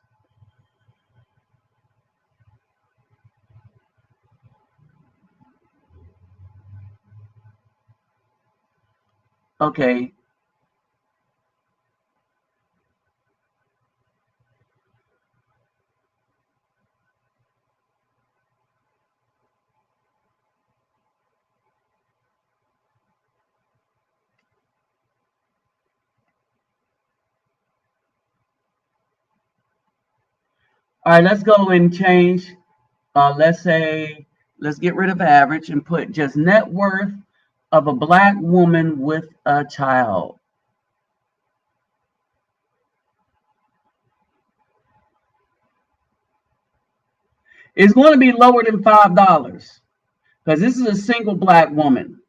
Okay. All right, let's go and change. Let's say, let's get rid of average and put just net worth of a black woman with a child? It's going to be lower than $5 because this is a single black woman.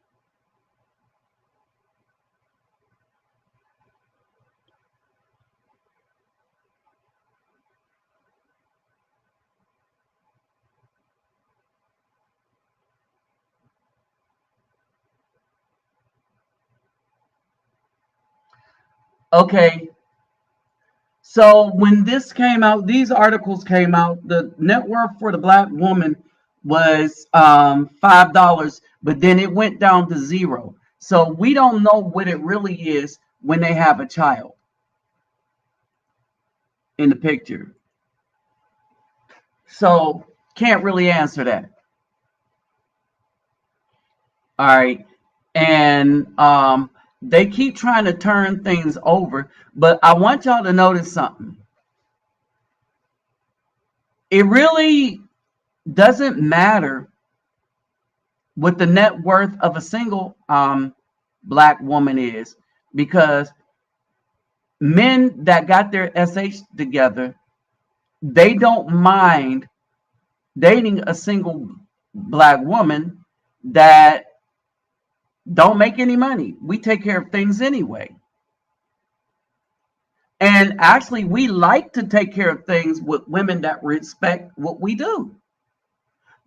Okay, so when this came out, these articles came out, the net worth for the black woman was $5, but then it went down to 0. So we don't know what it really is when they have a child in the picture. So can't really answer that. All right. And they keep trying to turn things over, but I want y'all to notice something. It really doesn't matter what the net worth of a single black woman is, because men that got their SH together, they don't mind dating a single black woman that don't make any money. We take care of things anyway. And actually, we like to take care of things with women that respect what we do.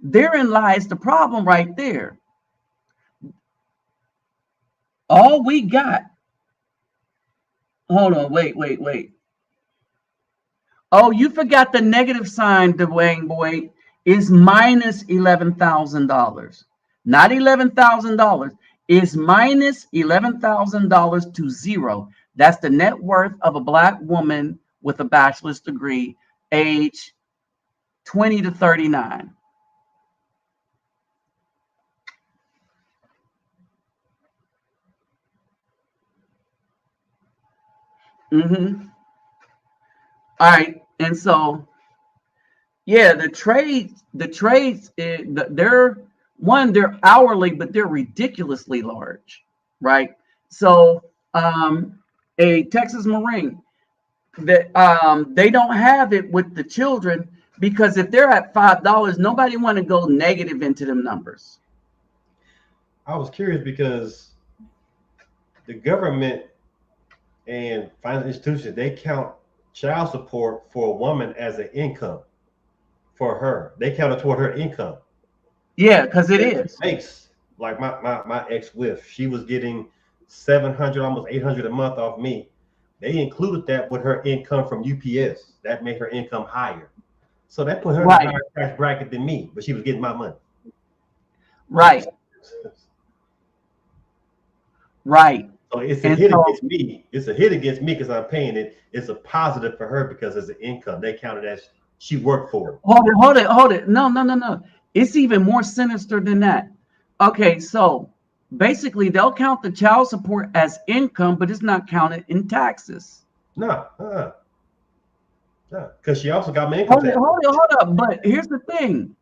Therein lies the problem right there. All we got, hold on, wait. Oh, you forgot the negative sign, Dwayne Boyd, is minus $11,000. Not $11,000. Is minus $11,000 to 0. That's the net worth of a black woman with a bachelor's degree, age 20 to 39. Mm-hmm. All right, and so yeah, the trades, they're hourly, but they're ridiculously large, right? So a Texas Marine, that they don't have it with the children, because if they're at $5, nobody want to go negative into them numbers. I was curious because the government and financial institutions, they count child support for a woman as an income for her. They count it toward her income. Yeah, because it is. Makes like my ex-wife, she was getting $700, almost $800 a month off me. They included that with her income from UPS. That made her income higher. So that put her in a higher tax bracket than me, but she was getting my money. Right. Right. So it's a hit against me. It's a hit against me because I'm paying it. It's a positive for her because it's an income. They count it as she worked for it. Hold it. No. It's even more sinister than that. Okay, so basically they'll count the child support as income, but it's not counted in taxes. No, because she also got my income tax. Hold up. But here's the thing.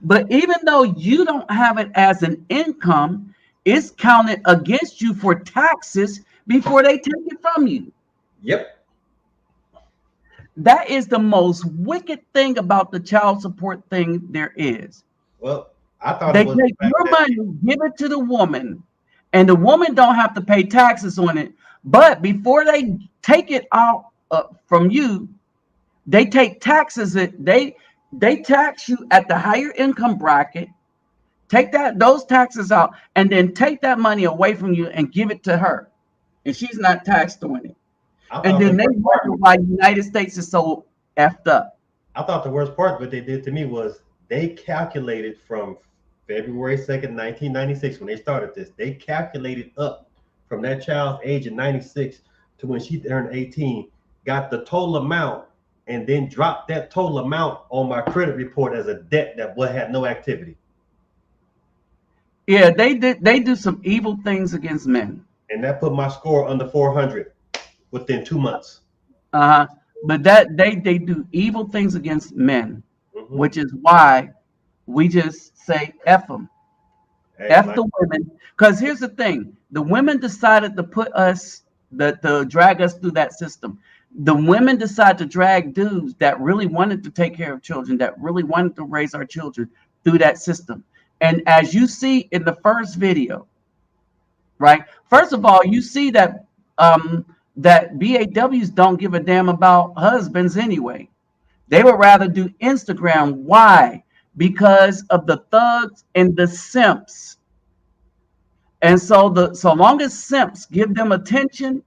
But even though you don't have it as an income, it's counted against you for taxes before they take it from you. Yep. That is the most wicked thing about the child support thing there is. Well, I thought they take your money, give it to the woman, and the woman don't have to pay taxes on it. But before they take it out from you, they take taxes. They tax you at the higher income bracket. Take those taxes out, and then take that money away from you and give it to her, and she's not taxed on it. And then they wonder why the United States is so effed up. I thought the worst part, what they did to me was they calculated from February 2nd, 1996, when they started this. They calculated up from that child's age of 96 to when she turned 18, got the total amount, and then dropped that total amount on my credit report as a debt that had no activity. Yeah, they do some evil things against men. And that put my score under 400 within 2 months. But that they do evil things against men, which is why we just say F them. F the women. Because here's the thing. The women decided to put us, to drag us through that system. The women decided to drag dudes that really wanted to take care of children, that really wanted to raise our children through that system. And as you see in the first video, right? First of all, you see that that BAWs don't give a damn about husbands anyway. They would rather do Instagram. Why? Because of the thugs and the simps. And so so long as simps give them attention,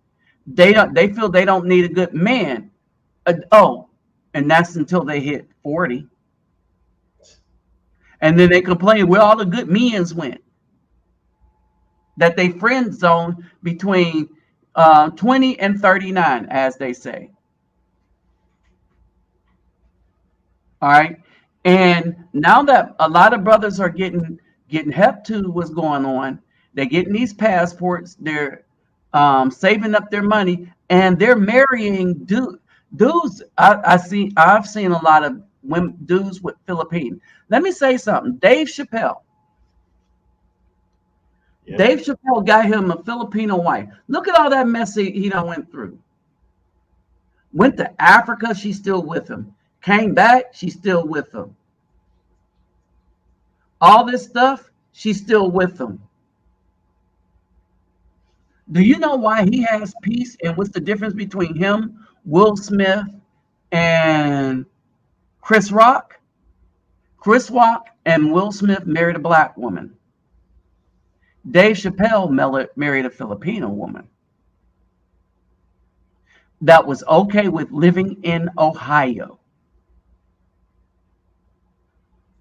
they feel they don't need a good man. And that's until they hit 40. And then they complain where all the good men's went. That they friend zone between 20 and 39, as they say. All right. And now that a lot of brothers are getting hep to what's going on, they're getting these passports, they're saving up their money, and they're marrying dudes. I've seen a lot of dudes with Philippines. Let me say something. Dave Chappelle got him a Filipino wife. Look at all that mess he done went through. Went to Africa, she's still with him. Came back, she's still with him. All this stuff, she's still with him. Do you know why he has peace, and what's the difference between him, Will Smith, and Chris Rock? Chris Rock and Will Smith married a black woman. Dave Chappelle married a Filipino woman that was okay with living in Ohio.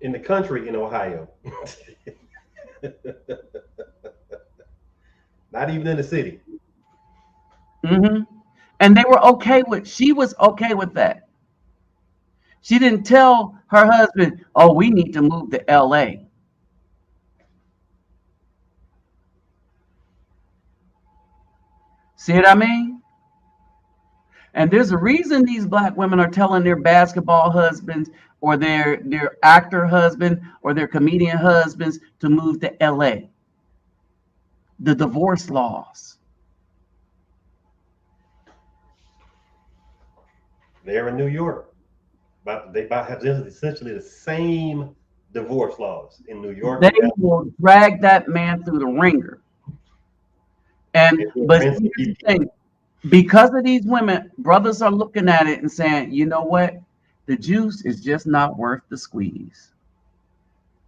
In the country in Ohio. Not even in the city. Mm-hmm. And they were okay she was okay with that. She didn't tell her husband, oh, we need to move to LA. See what I mean? And there's a reason these black women are telling their basketball husbands or their actor husband or their comedian husbands to move to LA. The divorce laws. They're in New York. But they have essentially the same divorce laws in New York. They will drag that man through the ringer. But here's the thing, because of these women, brothers are looking at it and saying, you know what? The juice is just not worth the squeeze.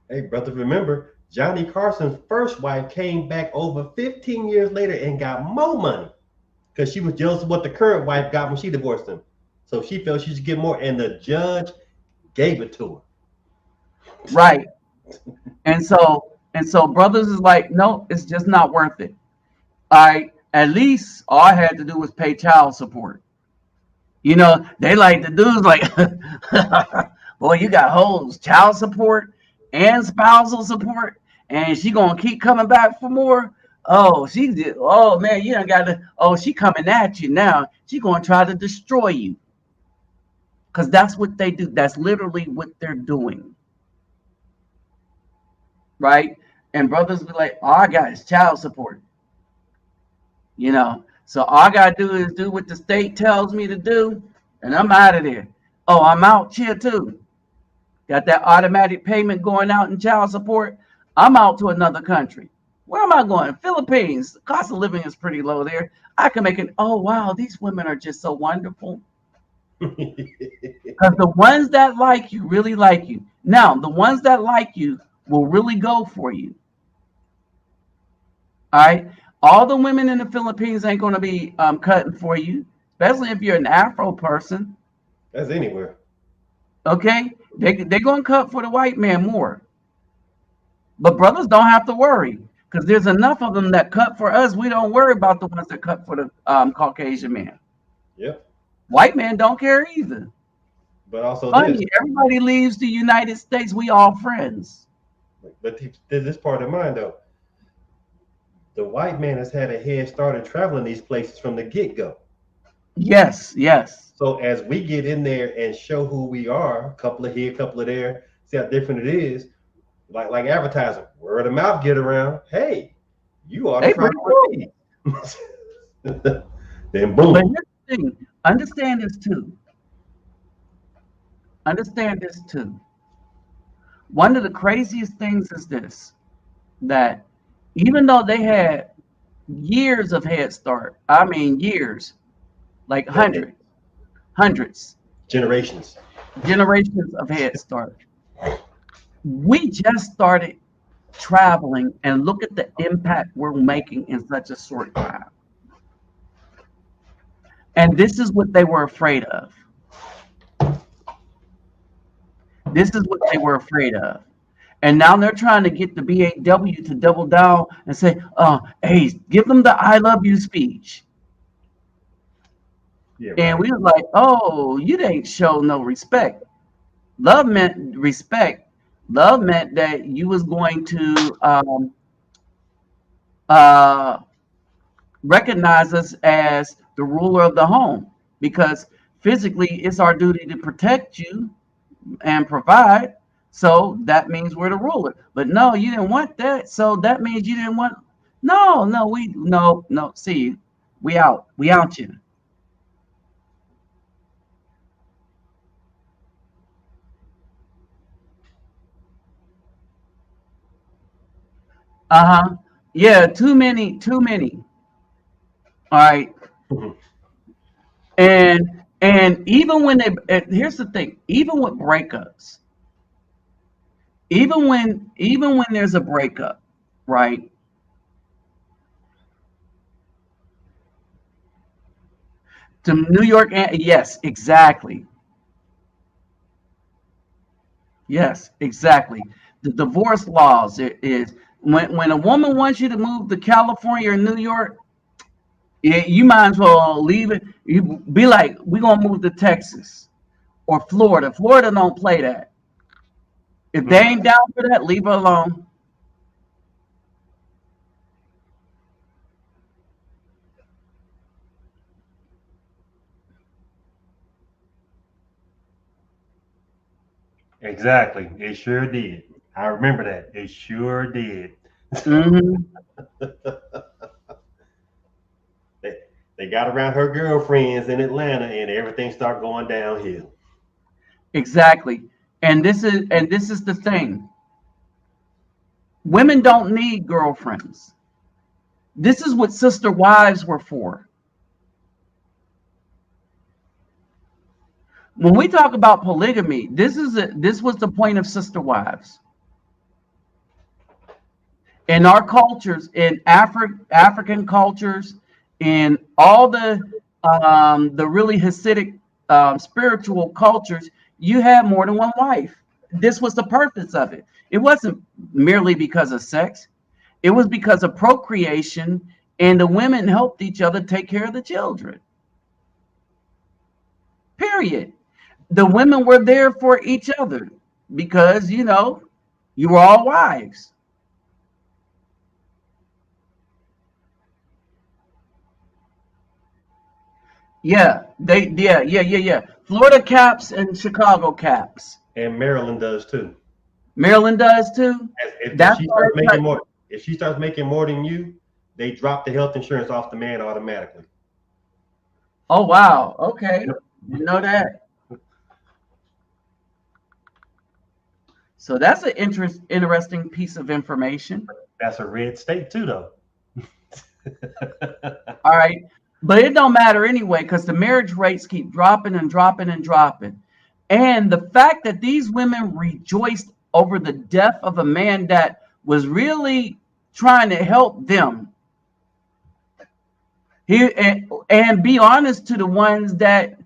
Hey, brother, remember, Johnny Carson's first wife came back over 15 years later and got more money because she was jealous of what the current wife got when she divorced him. So she felt she should get more, and the judge gave it to her. Right. And so brothers is like, no, it's just not worth it. At least all I had to do was pay child support. You know, they like the dudes like, boy, you got hoes, child support and spousal support, and she gonna keep coming back for more. Oh, oh man, you done got to, oh, she coming at you now. She gonna try to destroy you. Because that's what they do. That's literally what they're doing. Right? And brothers be like, all I got is child support. You know, so all I got to do is do what the state tells me to do, and I'm out of there. Oh, I'm out here too. Got that automatic payment going out in child support. I'm out to another country. Where am I going? Philippines. The cost of living is pretty low there. I can make it. Oh, wow. These women are just so wonderful. Because the ones that like you really like you. Now, the ones that like you will really go for you. All right. All the women in the Philippines ain't going to be cutting for you, especially if you're an Afro person. That's anywhere. Okay. They're going to cut for the white man more. But brothers don't have to worry because there's enough of them that cut for us. We don't worry about the ones that cut for the Caucasian man. Yep. White men don't care either. But also everybody leaves the United States. We all friends. But this part of mine though. The white man has had a head start in traveling these places from the get-go. Yes, yes. So as we get in there and show who we are, a couple of here, a couple of there, see how different it is, like advertising, word of mouth get around. Hey, you are They the pretty product. Then boom. But here's the thing. Understand this too. Understand this too. One of the craziest things is this, that even though they had years of head start, I mean years, like hundreds, Generations of head start. We just started traveling, and look at the impact we're making in such a short time. And this is what they were afraid of. This is what they were afraid of. And now they're trying to get the BAW to double down and say, hey, give them the I love you speech. Yeah, and we was like, oh, you didn't show no respect. Love meant respect. Love meant that you was going to recognize us as the ruler of the home, because physically it's our duty to protect you and provide. So that means we're the ruler. But no, you didn't want that. So that means you didn't want. No. See, we out you. Yeah, too many. All right. And even when here's the thing, even with breakups, even when there's a breakup, right? To New York, yes, exactly. Yes, exactly. The divorce laws is when a woman wants you to move to California or New York, you might as well leave it. You be like, we're gonna move to Texas or Florida. Florida don't play that. If they ain't down for that, leave her alone. Exactly. It sure did. I remember that. It sure did. They got around her girlfriends in Atlanta and everything started going downhill. Exactly. And this is the thing. Women don't need girlfriends. This is what sister wives were for. When we talk about polygamy, this was the point of sister wives. In our cultures, in African cultures, in all the really Hasidic spiritual cultures, you had more than one wife. This was the purpose of it. It wasn't merely because of sex. It was because of procreation, and the women helped each other take care of the children. Period. The women were there for each other because, you were all wives. Yeah. Florida caps and Chicago caps. And Maryland does too. Maryland does too. If she starts making more than you, they drop the health insurance off the man automatically. Oh wow. Okay. You know that. So that's an interesting piece of information. That's a red state too, though. All right. But it don't matter anyway, because the marriage rates keep dropping and dropping and dropping. And the fact that these women rejoiced over the death of a man that was really trying to help them. And be honest to the ones that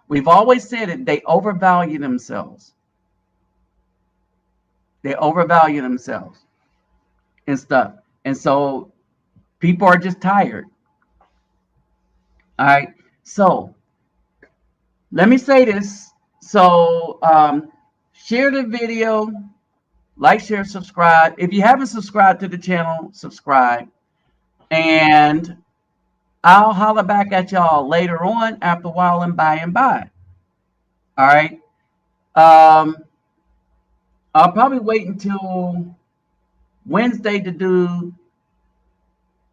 we've always said it, they overvalue themselves. They overvalue themselves and stuff. And so people are just tired. All right. So let me say this. So share the video, like, share, subscribe. If you haven't subscribed to the channel, subscribe. And I'll holler back at y'all later on after a while and by and by. All right. I'll probably wait until Wednesday to do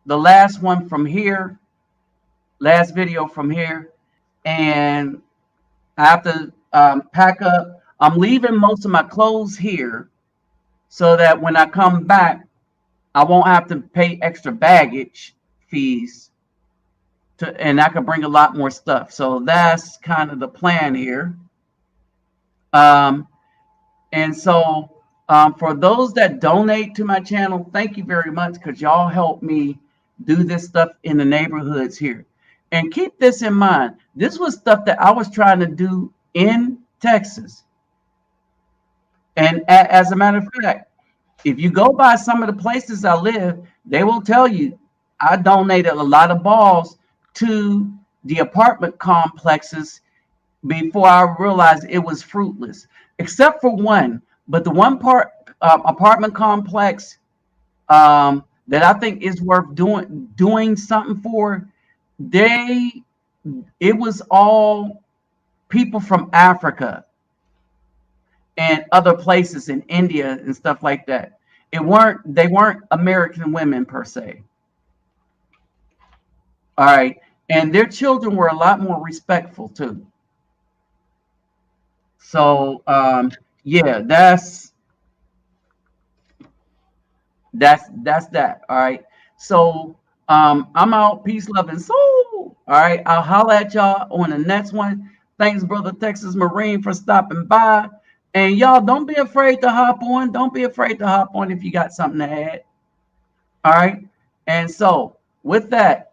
the last one from here, last video from here. And I have to pack up. I'm leaving most of my clothes here so that when I come back, I won't have to pay extra baggage fees and I can bring a lot more stuff. So that's kind of the plan here. And so for those that donate to my channel, thank you very much, because y'all help me do this stuff in the neighborhoods here. And keep this in mind. This was stuff that I was trying to do in Texas. And as a matter of fact, if you go by some of the places I live, they will tell you I donated a lot of balls to the apartment complexes before I realized it was fruitless, except for one. But the one part apartment complex that I think is worth doing something for, it was all people from Africa and other places in India and stuff like that. They weren't American women per se. All right. And their children were a lot more respectful too. So yeah, that's that. All right. So I'm out. Peace, love, and soul. All right. I'll holler at y'all on the next one. Thanks, Brother Texas Marine, for stopping by. And y'all, don't be afraid to hop on. Don't be afraid to hop on if you got something to add. All right. And so with that,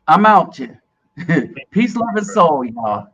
I'm out. Peace, love, and soul, y'all.